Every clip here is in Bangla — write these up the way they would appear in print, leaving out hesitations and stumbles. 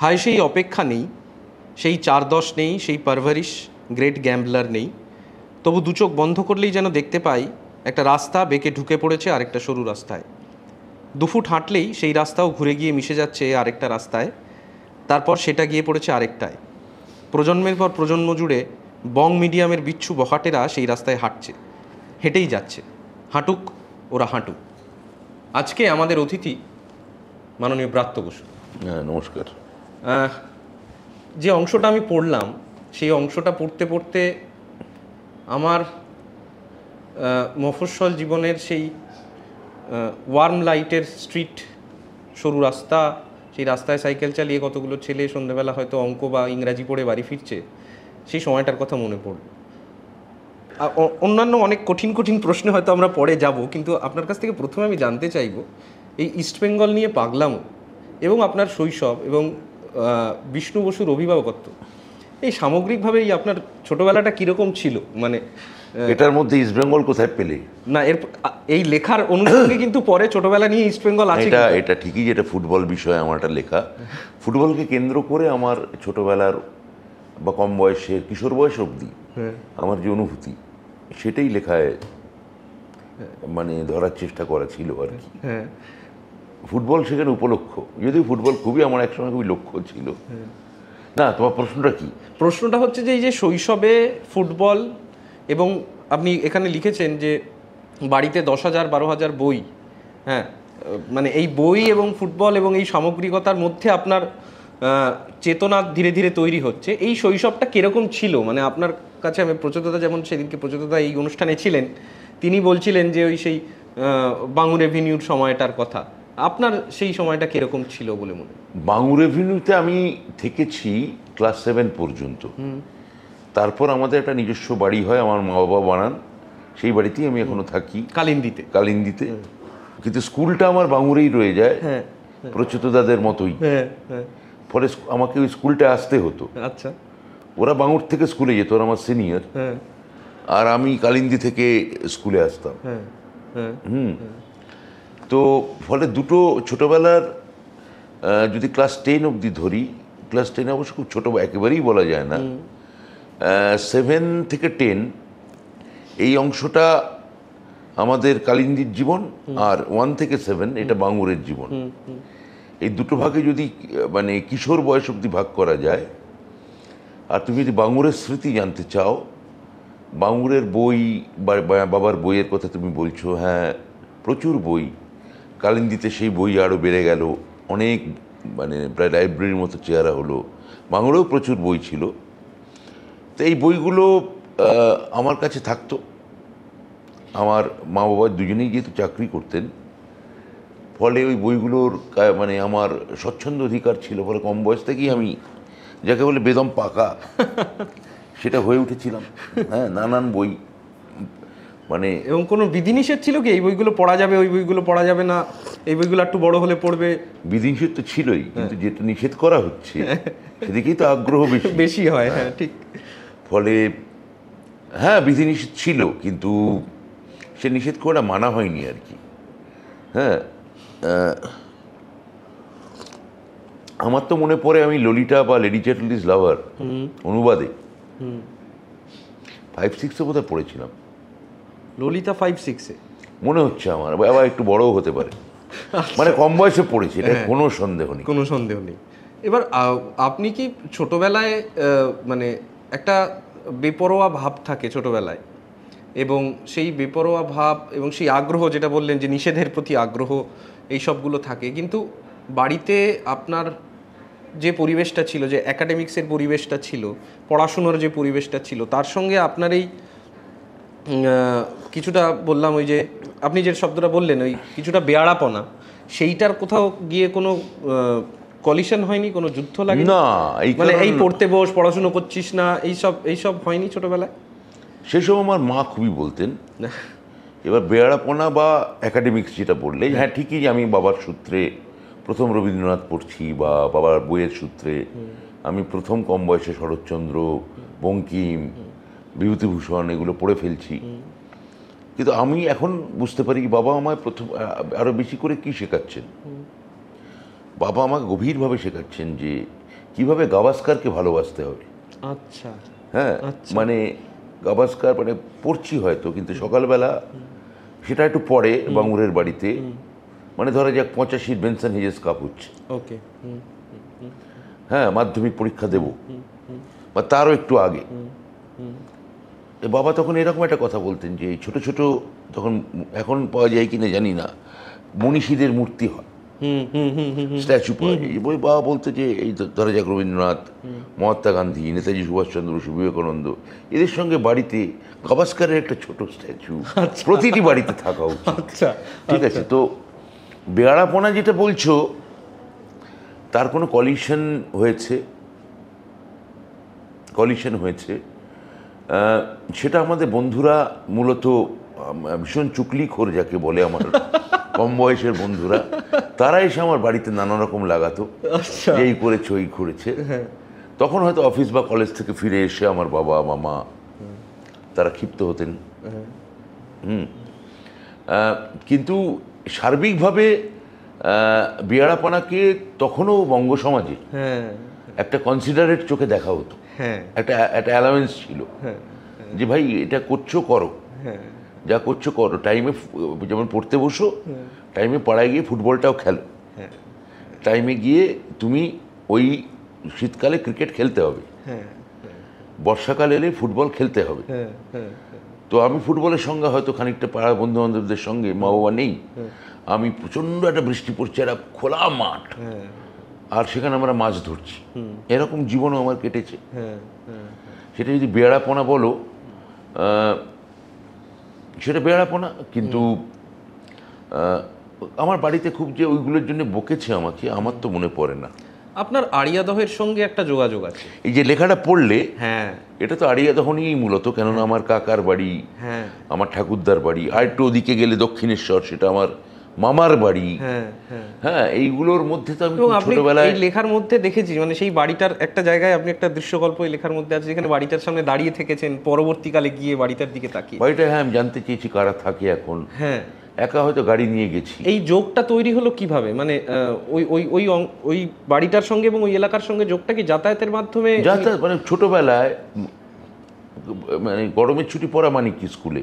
হায় সেই অপেক্ষা নেই, সেই 4-10 নেই, সেই পারভারিশ গ্রেট গ্যাম্বলার নেই, তবু দু চোখ বন্ধ করলেই যেন দেখতে পাই একটা রাস্তা বেঁকে ঢুকে পড়েছে আরেকটা সরু রাস্তায়। 2 ফুট হাঁটলেই সেই রাস্তাও ঘুরে গিয়ে মিশে যাচ্ছে আরেকটা রাস্তায়, তারপর সেটা গিয়ে পড়েছে আরেকটায়। প্রজন্মের পর প্রজন্ম জুড়ে বং মিডিয়ামের বিচ্ছু বখাটেরা সেই রাস্তায় হাঁটছে, হেঁটেই যাচ্ছে। হাঁটুক, ওরা হাঁটুক। আজকে আমাদের অতিথি মাননীয় ব্রাত্য বসু। হ্যাঁ, নমস্কার। যে অংশটা আমি পড়লাম, সেই অংশটা পড়তে পড়তে আমার মফস্বল জীবনের সেই ওয়ার্ম লাইটের স্ট্রিট, সরু রাস্তা, সেই রাস্তায় সাইকেল চালিয়ে কতগুলো ছেলে সন্ধ্যেবেলা হয়তো অঙ্ক বা ইংরাজি পড়ে বাড়ি ফিরছে, সেই সময়টার কথা মনে পড়ল। অন্যান্য অনেক কঠিন কঠিন প্রশ্নে হয়তো আমরা পরে যাব, কিন্তু আপনার কাছ থেকে প্রথমে আমি জানতে চাইব এই ইস্টবেঙ্গল নিয়ে পাগলামো এবং আপনার শৈশব এবং বিষ্ণু বসুর অভিভাবকত্ব, এই সামগ্রিকভাবে এই আপনার ছোটবেলাটা কীরকম ছিল? মানে এটার মধ্যে ইস্টবেঙ্গল কোথায় পেলে? না, এর এই লেখার অনুষঙ্গে কিন্তু পরে ছোটবেলা নিয়ে ইস্টবেঙ্গল আছে। এটা ঠিকই, যেটা ফুটবল বিষয়ে আমার একটা লেখা। ফুটবলকে কেন্দ্র করে আমার ছোটবেলার বা কম বয়সের কিশোর বয়স অবধি আমার যে অনুভূতি, সেটাই লেখায় মানে ধরার চেষ্টা করা ছিল আর কি। ফুটবল সেখানে উপলক্ষ, যদিও ফুটবল খুবই আমার একসময় খুবই লক্ষ্য ছিল। না, তোমার প্রশ্নটা কি? প্রশ্নটা হচ্ছে যে এই যে শৈশবে ফুটবল, এবং আপনি এখানে লিখেছেন যে বাড়িতে 10,000-12,000 বই, হ্যাঁ, মানে এই বই এবং ফুটবল এবং এই সামগ্রিকতার মধ্যে আপনার চেতনা ধীরে ধীরে তৈরি হচ্ছে। এই শৈশবটা কীরকম ছিল? মানে আপনার কাছে আমি প্রচলিততা, যেমন সেদিনকে প্রচলিততা এই অনুষ্ঠানে ছিলেন, তিনি বলছিলেন যে ওই সেই বাঙুর এভিনিউর সময়টার কথা, আপনার সেই সময়টা কীরকম ছিল বলে মনে? বাঙুর এভিনিউতে আমি থেকেছি ক্লাস 7 পর্যন্ত। তারপর আমাদের একটা নিজস্ব বাড়ি হয়, আমার মা বাবা বানান, সেই বাড়িতেই আমি এখনো থাকি, কালিন্দিতে। কিন্তু স্কুলটা আমার বাঙুরেই রয়ে যায়, প্রচ্যুতদাদের মতোই। ফলে আমাকে ওই স্কুলটা আসতে হতো। আচ্ছা, ওরা বাঙুর থেকে স্কুলে যেত, ওরা আমার সিনিয়র, আর আমি কালিন্দি থেকে স্কুলে আসতাম। তো ফলে দুটো ছোটবেলার, যদি ক্লাস 10 অবধি ধরি, ক্লাস 10 অবশ্য খুব ছোটো একেবারেই বলা যায় না, 7 থেকে 10 এই অংশটা আমাদের কালিন্দির জীবন, আর 1 থেকে 7 এটা বাঙুরের জীবন। এই দুটো ভাগে যদি মানে কিশোর বয়স অবধি ভাগ করা যায়। আর তুমি যদি বাঙুরের স্মৃতি জানতে চাও, বাঙুরের বই, বাবার বইয়ের কথা তুমি বলছো, হ্যাঁ, প্রচুর বই। কালিন্দিতে সেই বই আরও বেড়ে গেল, অনেক, মানে প্রায় লাইব্রেরির মতো চেহারা হলো। বাঙুরেও প্রচুর বই ছিল। তো এই বইগুলো আমার কাছে থাকতো। আমার মা বাবা দুজনেই যেহেতু চাকরি করতেন, ফলে ওই বইগুলোর মানে আমার স্বচ্ছন্দ অধিকার ছিল। ফলে কম বয়স থেকেই আমি, যাকে বলে বেদম পাকা, সেটা হয়ে উঠেছিলাম। হ্যাঁ, নানান বই, মানে। এবং কোনো বিধিনিষেধ ছিল কি, এই বইগুলো পড়া যাবে, ওই বইগুলো পড়া যাবে না, এই বইগুলো একটু বড় হলে পড়বে? বিধিনিষেধ তো ছিলই, কিন্তু যেটা নিষেধ করা হচ্ছে সেদিকেই তো আগ্রহ বেশি হয়। হ্যাঁ, ঠিক। ফলে হ্যাঁ, বিধিনিষেধ ছিল, কিন্তু সে নিষেধ করা মানা হয়নি আর কি। হ্যাঁ, আমার তো মনে পড়ে আমি ললিতা বা লেডি চ্যাটার্লিজ লাভার অনুবাদে 5-6 বোধহয় পড়েছিলাম। ললিতা 5-6-এ মনে হচ্ছে আমার, আবার একটু বড়ও হতে পারে। মানে কম বয়সে পড়েছি, এটা কোনো সন্দেহ নেই। এবার আপনি কি ছোটবেলায়, মানে একটা বেপরোয়া ভাব থাকে ছোটবেলায়, এবং সেই বেপরোয়া ভাব এবং সেই আগ্রহ, যেটা বললেন যে নিষেধের প্রতি আগ্রহ, এই সবগুলো থাকে, কিন্তু বাড়িতে আপনার যে পরিবেশটা ছিল, যে অ্যাকাডেমিক্সের পরিবেশটা ছিল, পড়াশুনোর যে পরিবেশটা ছিল, তার সঙ্গে আপনার এই কিছুটা বললাম, ওই যে আপনি যে শব্দটা বললেন, ওই কিছুটা বেয়াড়াপনা, সেইটার কোথাও গিয়ে কোনো কলিশন হয়নি, কোনো যুদ্ধ লাগে না? মানে এই পড়তে বস, পড়াশুনো করছিস না, এইসব হয়নি ছোটবেলায়? সেসব আমার মা খুবই বলতেন। এবার বেয়াড়াপনা বা অ্যাকাডেমিক্স যেটা বললে, হ্যাঁ ঠিকই, আমি বাবার সূত্রে প্রথম রবীন্দ্রনাথ পড়ছি, বা বাবার বইয়ের সূত্রে আমি প্রথম কম বয়সে শরৎচন্দ্র, বঙ্কিম, বিভূতিভূষণ এগুলো পড়ে ফেলছি। কিন্তু আমি এখন বুঝতে পারি বাবা আমায় প্রথম আরও বেশি করে কি শেখাচ্ছেন। বাবা আমাকে গভীরভাবে শেখাচ্ছেন যে কিভাবে গাভাস্কারকে ভালোবাসতে হবে। আচ্ছা হ্যাঁ, আচ্ছা। মানে গাভাস্কার মানে পড়ছি হয়তো, কিন্তু সকালবেলা সেটা একটু পরে বাঙুরের বাড়িতে, মানে ধরা যাক 85 বেনসন হিজেস কাপ হচ্ছে, ওকে। হ্যাঁ, মাধ্যমিক পরীক্ষা দেব বা তারও একটু আগে। এ বাবা তখন এরকম একটা কথা বলতেন যে এই ছোট ছোট, তখন এখন পাওয়া যায় কিনা জানি না, মনীষীদের মূর্তি হয়, স্ট্যাচু পাওয়া যায়। ওই বাবা বলতে যে এই ধরা যাক রবীন্দ্রনাথ, মহাত্মা গান্ধী, নেতাজি সুভাষচন্দ্র বসু, বিবেকানন্দ, এদের সঙ্গে বাড়িতে গাভাস্কারের একটা ছোট স্ট্যাচু প্রতিটি বাড়িতে থাকা উচিত। আচ্ছা, ঠিক আছে, তো বেয়াড়াপনা যেটা বলছো তার কোনো কলিশন হয়েছে, সেটা আমাদের বন্ধুরা মূলত ভীষণ চুকলিখোর যাকে বলে আমার কম বয়সের বন্ধুরা, তারা এসে আমার বাড়িতে নানা রকম লাগাতো, যে এই করেছে ওই করেছে। তখন হয়তো অফিস বা কলেজ থেকে ফিরে এসে আমার বাবা মামা তারা ক্ষিপ্ত হতেন। কিন্তু সার্বিকভাবে বেয়াড়াপনাকে তখনও বঙ্গ সমাজে একটা কনসিডারেট চোখে দেখা হতো, একটা অ্যালাউন্স ছিল যে ভাই এটা করছো করো, যা করছো করো, টাইমে যেমন পড়তে বসো, টাইমে পাড়ায় গিয়ে ফুটবলটাও খেলো, টাইমে গিয়ে তুমি ওই শীতকালে ক্রিকেট খেলতে হবে, বর্ষাকাল এলে ফুটবল খেলতে হবে। তো আমি ফুটবলের সঙ্গে হয়তো খানিকটা পাড়ার বন্ধু বান্ধবদের সঙ্গে, মা বাবা নেই, আমি প্রচণ্ড একটা বৃষ্টি পড়ছে, একটা খোলা মাঠ, আর সেখানে আমরা মাছ ধরছি, এরকম জীবনও আমার কেটেছে। সেটা যদি বেয়াড়াপনা বলো, সেটা বেয়াড়াপনা। কিন্তু আমার বাড়িতে খুব যে ওইগুলোর জন্য বকেছে আমাকে, আমার তো মনে পড়ে না। আপনার আড়িয়াদহের সঙ্গে একটা যোগাযোগ আছে, এই যে লেখাটা পড়লে, হ্যাঁ, এটা তো আড়িয়াদহ নিয়েই মূলত, কেননা আমার কাকার বাড়ি, আমার ঠাকুরদার বাড়ি, আর একটু ওদিকে গেলে দক্ষিণেশ্বর, সেটা আমার মামার বাড়ি। হ্যাঁ, এইগুলোর মধ্যে তো আমি ছোটবেলায় এই লেখার মধ্যে দেখেছি, মানে সেই বাড়িটার একটা জায়গায় আপনি একটা দৃশ্যকল্প এই লেখার মধ্যে আছে, যেখানে বাড়িটার সামনে দাঁড়িয়ে থেকেছেন, পরবর্তীকালে গিয়ে বাড়িটার দিকে তাকিয়ে। বাড়িটা, হ্যাঁ, আমি জানতে চেয়েছি কারা থাকে এখন। হ্যাঁ, একা হয়তো গাড়ি নিয়ে গেছি। এই যোগটা তৈরি হলো কিভাবে? মানে ওই ওই ওই ওই বাড়িটার সঙ্গে এবং ওই এলাকার সঙ্গে যোগটা কি যাতায়াতের মাধ্যমে? যাতায়াত মানে ছোটবেলায়, মানে গরমের ছুটি পড়া মানে কি স্কুলে,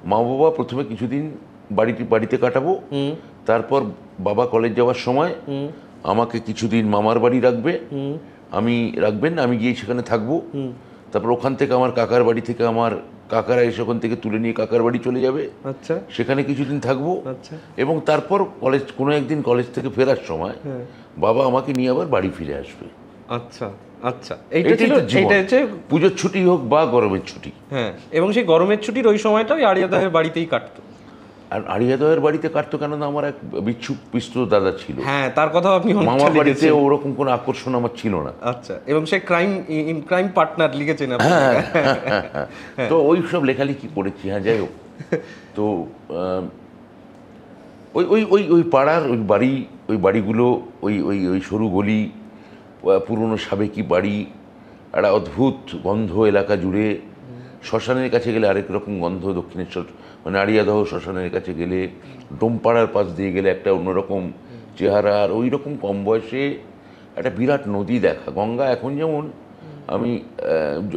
মা বাবা প্রথমে কিছুদিন বাড়িতে কাটাবো, তারপর বাবা কলেজ যাওয়ার সময় আমাকে কিছুদিন মামার বাড়ি রাখবেন, আমি গিয়ে সেখানে থাকবো। তারপর ওখান থেকে আমার কাকার বাড়ি থেকে আমার কাকারা এসে ওখান থেকে তুলে নিয়ে কাকার বাড়ি চলে যাবে, আচ্ছা, সেখানে কিছুদিন থাকবো। এবং তারপর কোনো একদিন কলেজ থেকে ফেরার সময় বাবা আমাকে নিয়ে আবার বাড়ি ফিরে আসবে। আচ্ছা আচ্ছা, এইটা হচ্ছে পুজোর ছুটি হোক বা গরমের ছুটি। হ্যাঁ, এবং সেই গরমের ছুটির ওই সময়টা ওই আড়িয়াদহের বাড়িতেই কাটতো। আর আড়িয়াদহের বাড়িতে কাটতো কেননা আমার এক বিচ্ছুক পিস্তু দাদা ছিল। হ্যাঁ, তার কথাও আপনি মামার বাড়িতে ওরকম কোনো আকর্ষণ আমার ছিল না। আচ্ছা, এবং সে ক্রাইম পার্টনার লিখেছেন আপনি। তো ওই সব লেখালেখি করেছি। হ্যাঁ, যাই হোক, তো ওই ওই ওই ওই পাড়ার ওই বাড়িগুলো, ওই ওই ওই সরু গলি, পুরনো সাবেকি বাড়ি, একটা অদ্ভুত গন্ধ এলাকা জুড়ে। শ্মশানের কাছে গেলে আরেক রকম গন্ধ, দক্ষিণেশ্বর মানে আড়িয়াদহ শ্মশানের কাছে গেলে, ডোমপাড়ার পাশ দিয়ে গেলে একটা অন্যরকম চেহারা। আর ওই রকম কম বয়সে একটা বিরাট নদী দেখা, গঙ্গা। এখন যেমন আমি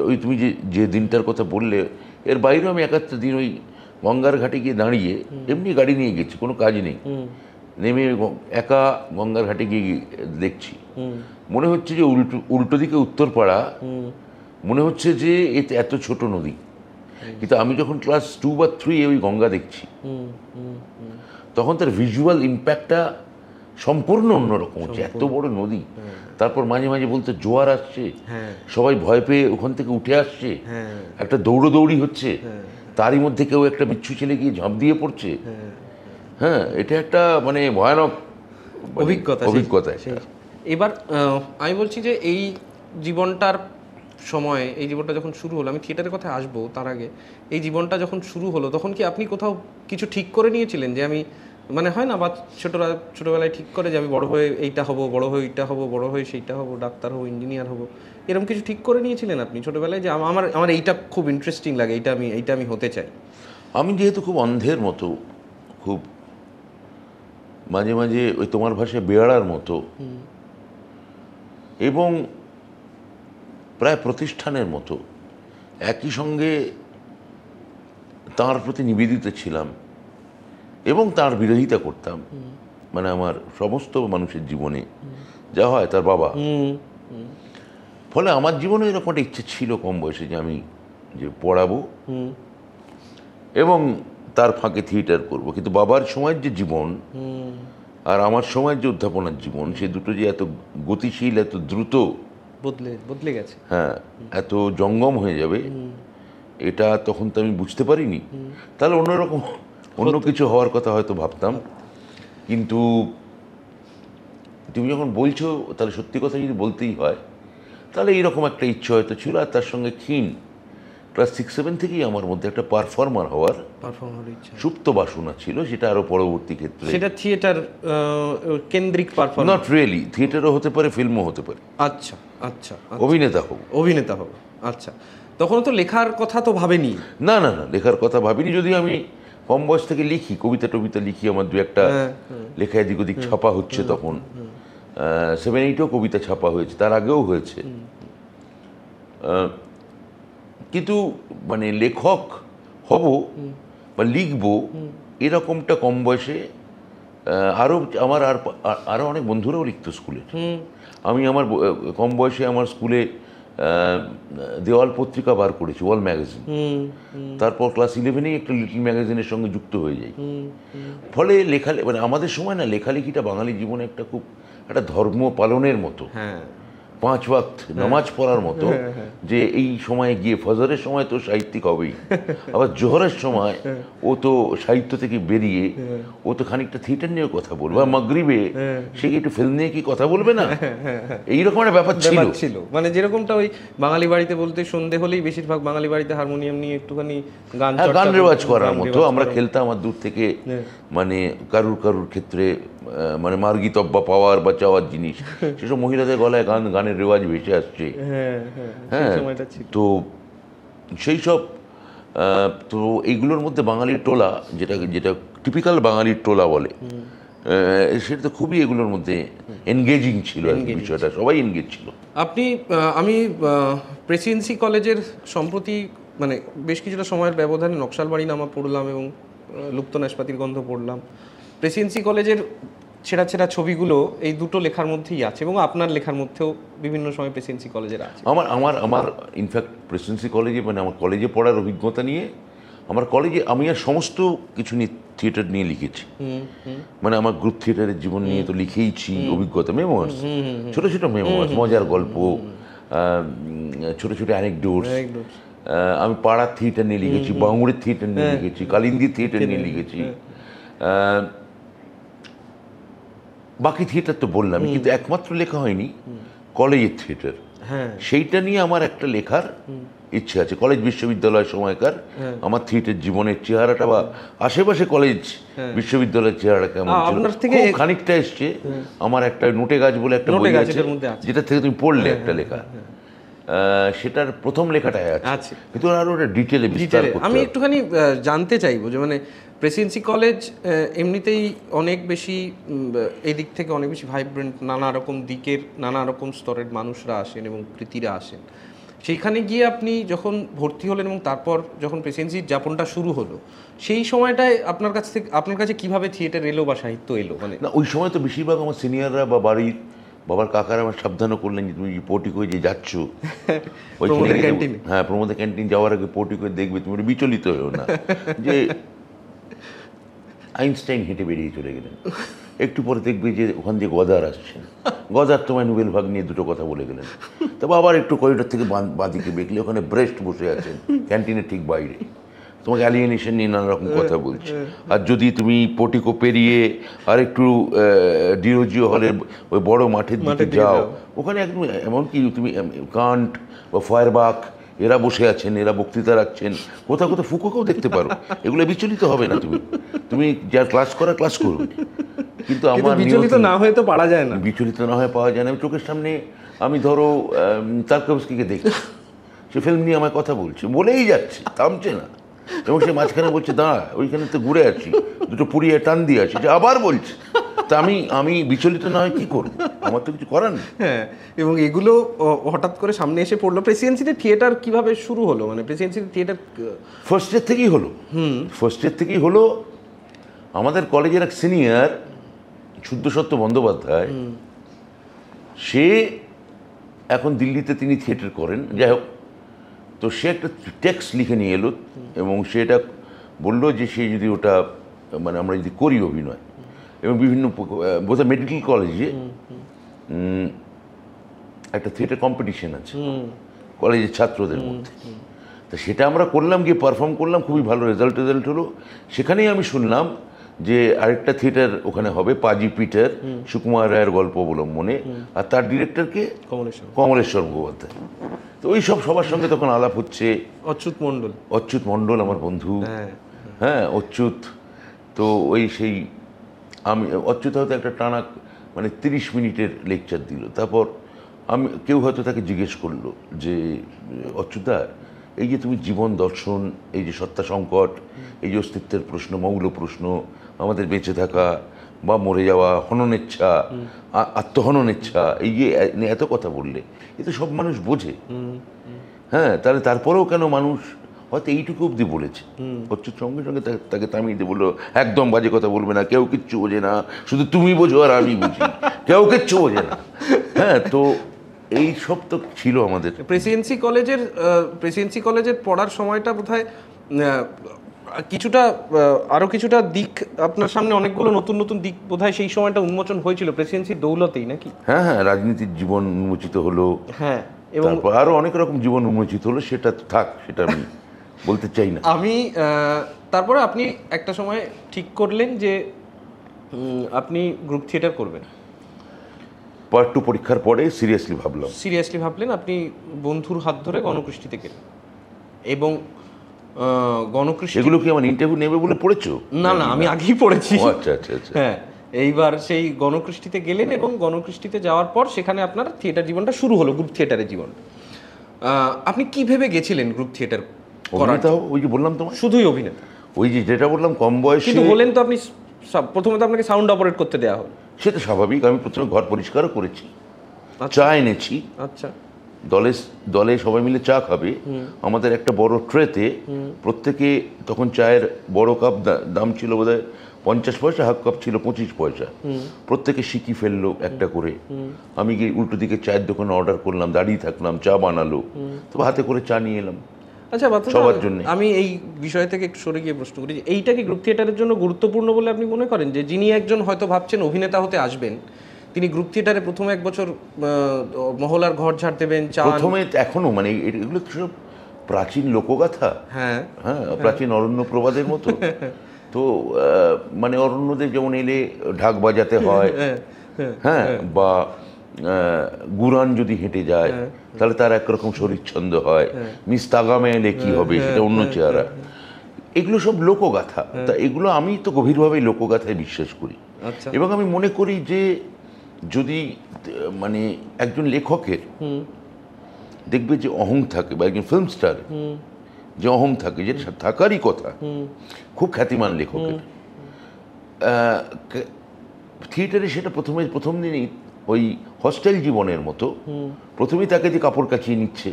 ওই তুমি যে দিনটার কথা বললে, এর বাইরেও আমি একটা দিন ওই গঙ্গার ঘাটে গিয়ে দাঁড়িয়ে এমনি গাড়ি নিয়ে গেছি, কোনো কাজ নেই, নেমে একা গঙ্গার ঘাটে গিয়ে দেখছি, মনে হচ্ছে যে উল্টো দিকে উত্তরপাড়া, মনে হচ্ছে যে এতে এত ছোট নদী। কিন্তু আমি যখন ক্লাস 2 বা 3 ওই গঙ্গা দেখছি, তখন তার ভিজুয়াল ইম্প্যাক্টটা সম্পূর্ণ অন্যরকম হচ্ছে, এত বড় নদী। তারপর মাঝে মাঝে বলতে জোয়ার আসছে, সবাই ভয় পেয়ে ওখান থেকে উঠে আসছে, একটা দৌড়ি হচ্ছে, তারই মধ্যে কেউ একটা বিচ্ছু ছেলে গিয়ে ঝাঁপ দিয়ে পড়ছে। হ্যাঁ, এটা একটা মানে ভয়ানক অভিজ্ঞতা। এবার আমি বলছি যে এই জীবনটার সময়, এই জীবনটা যখন শুরু হলো, আমি থিয়েটারের কথা আসবো, তার আগে এই জীবনটা যখন শুরু হলো, তখন কি আপনি কোথাও কিছু ঠিক করে নিয়েছিলেন যে আমি, মানে হয় না বা ছোটবেলায় ঠিক করে যে আমি বড় হয়ে এইটা হব, বড় হয়ে এইটা হব, বড় হয়ে সেইটা হব, ডাক্তার হব, ইঞ্জিনিয়ার হব, এরকম কিছু ঠিক করে নিয়েছিলেন আপনি ছোটবেলায় যে আমার এইটা খুব ইন্টারেস্টিং লাগে, এইটা আমি হতে চাই? আমি যেহেতু খুব অন্ধের মতো, খুব মাঝে মাঝে ওই তোমার ভাষায় বেয়াড়ার মতো, এবং প্রায় প্রতিষ্ঠানের মতো একই সঙ্গে তাঁর প্রতি নিবেদিত ছিলাম এবং তার বিরোধিতা করতাম। মানে আমার সমস্ত মানুষের জীবনে যা হয় তার বাবা। ফলে আমার জীবনে এরকম একটা ইচ্ছে ছিল কম বয়সে যে আমি যে পড়াবো এবং তার ফাঁকে থিয়েটার করব। কিন্তু বাবার সময়ের যে জীবন আর আমার সময়ের যে অধ্যাপনার জীবন, সে দুটো যে এত গতিশীল, এত দ্রুত বদলে গেছে, হ্যাঁ, এত জঙ্গম হয়ে যাবে, এটা তখন তো আমি বুঝতে পারিনি। তাহলে অন্যরকম অন্য কিছু হওয়ার কথা হয়তো ভাবতাম। কিন্তু তুমি যখন বলছো, তাহলে সত্যি কথা যদি বলতেই হয়, তাহলে এইরকম একটা ইচ্ছে হয়তো ছিল। আর তার সঙ্গে ক্ষীণ ক্লাস 6-7 থেকেই আমার মধ্যে একটা পারফর্মার হওয়ার সুপ্ত বাসনা ছিল, সেটা আরো পরবর্তী ক্ষেত্রে। সেটা থিয়েটার কেন্দ্রিক পারফর্মার? নট রিয়েলি, থিয়েটারও হতে পারে, ফিল্মও হতে পারে। আচ্ছা আচ্ছা, অভিনেতা হব। অভিনেতা হব, আচ্ছা। তখন তো লেখার কথা তো ভাবেনি? না না না, লেখার কথা ভাবিনি। যদি আমি কম বয়স থেকে লিখি, কবিতা টবিতা লিখি, আমার দু একটা লেখা এদিক ওদিক ছাপা হচ্ছে তখন। 7-8-ও কবিতা ছাপা হয়েছে, তার আগেও হয়েছে। কিন্তু মানে লেখক হব বা লিখবো এরকমটা কম বয়সে আমার আরও অনেক বন্ধুরাও লিখতো স্কুলে। আমি আমার কম বয়সে আমার স্কুলে দেওয়াল পত্রিকা বার করেছি, ওয়াল ম্যাগাজিন। তারপর ক্লাস 11-এই একটা লিটল ম্যাগাজিনের সঙ্গে যুক্ত হয়ে যাই। ফলে মানে আমাদের সময় না, লেখালেখিটা বাঙালি জীবনে একটা খুব একটা ধর্ম পালনের মতো, 5 ওয়াক্ত নামাজ পড়ার মতো। যে এই সময় গিয়ে ফজরের সময় তো সাহিত্যিক হবেই, আবার জোহরের সময় ও তো সাহিত্য থেকে বেরিয়ে ও তো খানিকটা থিয়েটার নিয়েও কথা বলবে, আর মাগরিবে সে একটু ফিল্ম নিয়ে কি কথা বলবে না, এইরকম একটা ব্যাপার ছিল। মানে যেরকমটা ওই বাঙালি বাড়িতে বলতে সন্ধে হলেই বেশিরভাগ বাঙালি বাড়িতে হারমোনিয়াম নিয়ে একটুখানি গান রেওয়াজ করার মতো আমরা খেলতাম। আর দূর থেকে মানে কারুর ক্ষেত্রে মানে মার্গিতব্য পাওয়ার বা চাওয়ার জিনিস, সেসব মহিলাদের গলায় গানের রেওয়াজ ভেসে আসছে। হ্যাঁ, তো সেই সব তো এইগুলোর মধ্যে বাঙালির টোলা, যেটা টিপিক্যাল বাঙালির টোলা বলে, সেটা তো খুবই এগুলোর মধ্যে এনগেজিং ছিল আর কি, বিষয়টা সবাই এনগেজ ছিল। আমি প্রেসিডেন্সি কলেজের সম্প্রতি মানে বেশ কিছুটা সময়ের ব্যবধানে নকশালবাড়ি নামা পড়লাম এবং লুপ্ত নাশপাতির গন্ধ পড়লাম। প্রেসিডেন্সি কলেজের ছেঁড়া ছেঁড়া ছবিগুলো এই দুটো লেখার মধ্যেই আছে, এবং আপনার লেখার মধ্যেও বিভিন্ন সময় প্রেসিডেন্সি কলেজের আছে। আমার ইনফ্যাক্ট প্রেসিডেন্সি কলেজে, মানে আমার কলেজে পড়ার অভিজ্ঞতা নিয়ে, আমার কলেজে আমি আর সমস্ত কিছু নিয়ে থিয়েটার নিয়ে লিখেছি। মানে আমার গ্রুপ থিয়েটারের জীবন নিয়ে তো লিখেইছি অভিজ্ঞতা, মেমোয়ার্স, ছোট ছোট মেমোয়ার্স, মজার গল্প, ছোট ছোট অ্যানেকডোটস। আমি পাড়ার থিয়েটার নিয়ে লিখেছি, বাঙুড়ের থিয়েটার নিয়ে লিখেছি, কালিন্দির থিয়েটার নিয়ে লিখেছি। বাকি থিয়েটার তো বললাম, কিন্তু একমাত্র লেখা হয়নি কলেজের থিয়েটার। সেইটা নিয়ে আমার একটা লেখার ইচ্ছে আছে। কলেজ বিশ্ববিদ্যালয় সময়কার আমার থিয়েটার জীবনের চেহারাটা বা আশেপাশে কলেজ বিশ্ববিদ্যালয়ের চেহারাটা কেমন ছিল, খুব খানিকটা এসছে আমার একটা নোটে গাছ বলে একটা বই আছে, যেটা থেকে তুমি পড়লে একটা লেখা, সেটার প্রথম লেখাটাই আছে, কিন্তু আরো একটা ডিটেলে বিস্তার করতে। আমি একটুখানি জানতে চাইবো যে মানে প্রেসিডেন্সি কলেজ এমনিতেই অনেক বেশি এই দিক থেকে অনেক বেশি ভাইব্রেন্ট, নানা রকম দিকের নানা রকম স্তরের মানুষরা আসেন এবং কৃতীরা আসেন। সেইখানে গিয়ে আপনি যখন ভর্তি হলেন এবং তারপর যখন প্রেসিডেন্সির যাপনটা শুরু হলো, সেই সময়টায় আপনার কাছে কিভাবে থিয়েটার এলো বা সাহিত্য এলো? মানে না, ওই সময় তো বেশিরভাগ আমার সিনিয়ররা বা বাবার কাকারা আমার সাবধানও করলেন যে তুমি পোর্টিকোয় যে যাচ্ছ, হ্যাঁ, প্রমোদের ক্যান্টিন যাওয়ার আগে পোর্টিকোয় দেখবে, তুমি বিচলিত হয়েও না যে আইনস্টাইন হেঁটে বেরিয়ে চলে গেলেন, একটু পরে দেখবে যে ওখান দিয়ে গদার আসছেন, গদার তোমায় নোবেল ভাগ নিয়ে দুটো কথা বলে গেলেন। তবে আবার একটু করিডোর থেকে বাঁদিকে বেঁকলে ওখানে ব্রেস্ট বসে আছেন ক্যান্টিনের ঠিক বাইরে, তোমাকে অ্যালিয়েনেশন নিয়ে নানা রকম কথা বলছে। আর যদি তুমি পোর্টিকো পেরিয়ে আর একটু ডিওজিও হলের ওই বড় মাঠের দিকে যাও, ওখানে একদম এমনকি তুমি কান্ট বা ফায়ারবাক এরা বসে আছেন, এরা বক্তৃতা রাখছেন, কোথাও কোথাও ফুকোকেও দেখতে পারো। এগুলো বিচলিত হবে না, তুমি যার ক্লাস করবে। কিন্তু আমার বিচলিত না হয়ে তো পারা যায় না, বিচলিত না হয়ে পাওয়া যায় না। চোখের সামনে আমি ধরো তারকাবস্কিকে দেখছি, সে ফিল্ম নিয়ে আমার কথা বলছে, বলেই যাচ্ছে, থামছে না, এবং সে মাঝখানে বলছে দাঁড়া, ওইখানে তো ঘুরে আছি, দুটো পুড়িয়ে টান দিয়ে আছি, যে আবার বলছে, তা আমি বিচলিত না হয় কি করব, আমার তো কিছু করার নেই। হ্যাঁ, এবং এগুলো হঠাৎ করে সামনে এসে পড়লো। প্রেসিডেন্সিতে থিয়েটার কিভাবে শুরু হলো, মানে প্রেসিডেন্সিতে থিয়েটার? ফার্স্ট ইয়ার থেকেই হলো। ফার্স্ট ইয়ার থেকেই হলো। আমাদের কলেজের এক সিনিয়র শুদ্ধসত্য বন্দ্যোপাধ্যায়, সে এখন দিল্লিতে তিনি থিয়েটার করেন, যাই হোক, তো সে একটা টেক্সট লিখে নিয়ে এলো এবং সেটা বললো যে সে যদি ওটা মানে আমরা যদি করি অভিনয়, এবং বিভিন্ন বোধহয় মেডিকেল কলেজে একটা থিয়েটার কম্পিটিশন আছে কলেজের ছাত্রদের মধ্যে, তা সেটা আমরা করলাম, গিয়ে পারফর্ম করলাম, খুবই ভালো রেজাল্ট হলো। সেখানেই আমি শুনলাম যে আরেকটা থিয়েটার ওখানে হবে, পাজি পিটার, সুকুমার রায়ের গল্প অবলম্বনে, আর তার ডিরেক্টরকে কমলেশ্বর মুখোপাধ্যায়। তো ওই সব সবার সঙ্গে তখন আলাপ হচ্ছে। অচ্যুত মণ্ডল আমার বন্ধু, হ্যাঁ অচ্যুত। তো ওই সেই আমি অচ্যুত হয়তো একটা টানা মানে 30 মিনিটের লেকচার দিল। তারপর কেউ হয়তো তাকে জিজ্ঞেস করলো যে অচ্যুতদা, এই যে তুমি জীবন দর্শন, এই যে সত্তা সংকট, এই যে অস্তিত্বের প্রশ্ন, মৌল প্রশ্ন, আমাদের বেঁচে থাকা বা মরে যাওয়া, হননেচ্ছা, আত্মহননেচ্ছা, এই যে এত কথা বললে, এ তো সব মানুষ বোঝে। হ্যাঁ, তাহলে তারপরেও কেন মানুষ হয়তো এইটুকু অবধি বলেছে। অচ্যুত সঙ্গে সঙ্গে তাকে থামিয়ে দিয়ে বললো, একদম বাজে কথা বলবে না, কেউ কিচ্ছু বোঝে না, শুধু তুমি বোঝো আর আমি বুঝি, কেউ কিচ্ছু বোঝে না। হ্যাঁ, তো এই সব তো ছিল আমাদের প্রেসিডেন্সি কলেজের পড়ার সময়টা বোধহয় কিছুটা আরো কিছুটা দিক আপনার সামনে, অনেকগুলো নতুন নতুন দিক বোধহয় সেই সময়টা উন্মোচন হয়েছিল প্রেসিডেন্সির দৌলতেই, নাকি? হ্যাঁ হ্যাঁ, রাজনীতির জীবন উন্মোচিত হলো। হ্যাঁ, এবং আরো অনেক রকম জীবন উন্মোচিত হলো, সেটা থাক, সেটা আমি বলতে চাই না। তারপরে আপনি একটা সময় ঠিক করলেন যে আপনি গ্রুপ থিয়েটার করবেন। পার্ট 2 পরীক্ষার পরে সিরিয়াসলি ভাবলেন। আপনি বন্ধুর হাত ধরে গণকৃষ্টিতে গেলেন, এবং গণকৃষ্টি, এগুলো কি আমার ইন্টারভিউ নেবে বলে পড়েছো? না, আমি আগেই পড়েছি। আচ্ছা। হ্যাঁ, এইবার সেই গণকৃষ্টিতে গেলেন, এবং গণকৃষ্টিতে যাওয়ার পর সেখানে আপনার থিয়েটার জীবনটা শুরু হলো, গ্রুপ থিয়েটারের জীবন। আপনি কি ভেবে গেছিলেন গ্রুপ থিয়েটার করার? ওই যে বললাম তোমার, শুধুই অভিনেতা। ওই যে যেটা বললাম, কম বয়সে। কিন্তু হলেন তো আপনি, প্রথমে তো আপনাকে সাউন্ড অপারেট করতে দেওয়া হলো। সেটা স্বাভাবিক। আমি প্রথমে ঘর পরিষ্কারও করেছি, চা এনেছি। আচ্ছা। দলে সবাই মিলে চা খাবে, আমাদের একটা বড় ট্রেতে প্রত্যেকে, তখন চায়ের বড় কাপ দাম ছিল বোধহয় 50 পয়সা, হাফ কাপ ছিল 25 পয়সা। প্রত্যেকে সিকি ফেললো একটা করে। আমি গিয়ে উল্টো দিকে চায়ের দোকানে অর্ডার করলাম, দাঁড়িয়ে থাকলাম, চা বানালো, তো হাতে করে চা নিয়ে এলাম। আচ্ছা, সবার জন্য। আমি এই বিষয় থেকে একটু সরে গিয়ে প্রশ্ন করি, এইটা কি গ্রুপ থিয়েটারের জন্য গুরুত্বপূর্ণ বলে আপনি মনে করেন? যে যিনি একজন হয়তো ভাবছেন অভিনেতা হতে আসবেন, তিনি গ্রুপ থিয়েটারে প্রথম 1 বছর মহলার ঘর ঝাড় দেবেন, প্রথমে এখনো মানে এগুলো সব প্রাচীন লোকগাথা। হ্যাঁ, প্রাচীন অরণ্য প্রবাদের মতো। তো মানে অরণ্যদের যেমন এলে ঢাক বাজাতে হয়, হ্যাঁ, বা গুরান যদি হেঁটে যায় তাহলে তার একরকম শরীরছন্দ হয়, মিস্তাগামে এলে কি হবে সেটা অন্য চেহারা। এগুলো সব লোকগাথা। তা এগুলো আমি তো গভীরভাবে লোকগাথায় বিশ্বাস করি, এবং আমি মনে করি যে যদি মানে একজন লেখকের দেখবে যে অহং থাকে, বা একজন ফিল্ম স্টার যে অহং থাকে, যেটা থাকারই কথা, খুব খ্যাতিমান লেখকের, থিয়েটারে সেটা প্রথম দিনই ওই হস্টেল জীবনের মতো, প্রথমেই তাকে যে কাপড় কাচিয়ে নিচ্ছে,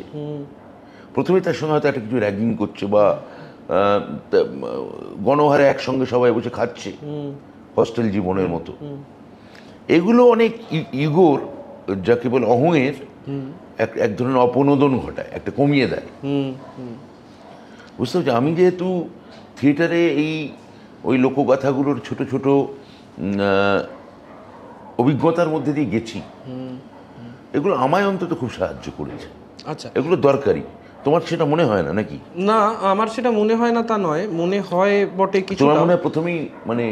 প্রথমেই তার সঙ্গে হয়তো একটা কিছু র্যাগিং করছে, বা গণহারে একসঙ্গে সবাই বসে খাচ্ছে, হস্টেল জীবনের মতো। এগুলো অনেক ইগোর, যাকে বলে অহংয়ের এক ধরনের অপনোদন ঘটায়, একটা কমিয়ে দেয়। বুঝতে পারছি। আমি যেহেতু থিয়েটারে ওই লোকগাথাগুলোর ছোট ছোট অভিজ্ঞতার মধ্যে দিয়ে গেছি, এগুলো আমায় অন্তত খুব সাহায্য করেছে। আচ্ছা, এগুলো দরকারি। তোমার সেটা মনে হয় না নাকি? না, আমার সেটা মনে হয় না তা নয়, মনে হয় বটে কিছু। তোমার মনে হয় প্রথমেই মানে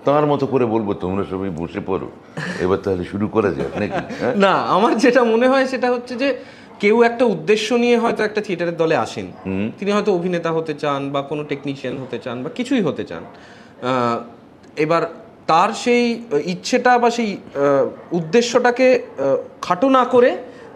তার মতো করে বলবো তোমরা সবাই বসে পড়ো, এবার তাহলে শুরু করা যাক নাকি? না, আমার যেটা মনে হয় সেটা হচ্ছে যে কেউ একটা উদ্দেশ্য নিয়ে হয়তো একটা থিয়েটারের দলে আসেন, তিনি হয়তো অভিনেতা হতে চান, বা কোনো টেকনিশিয়ান হতে চান, বা কিছুই হতে চান। এবার তার সেই ইচ্ছেটা বা সেই উদ্দেশ্যটাকে খাটো না করে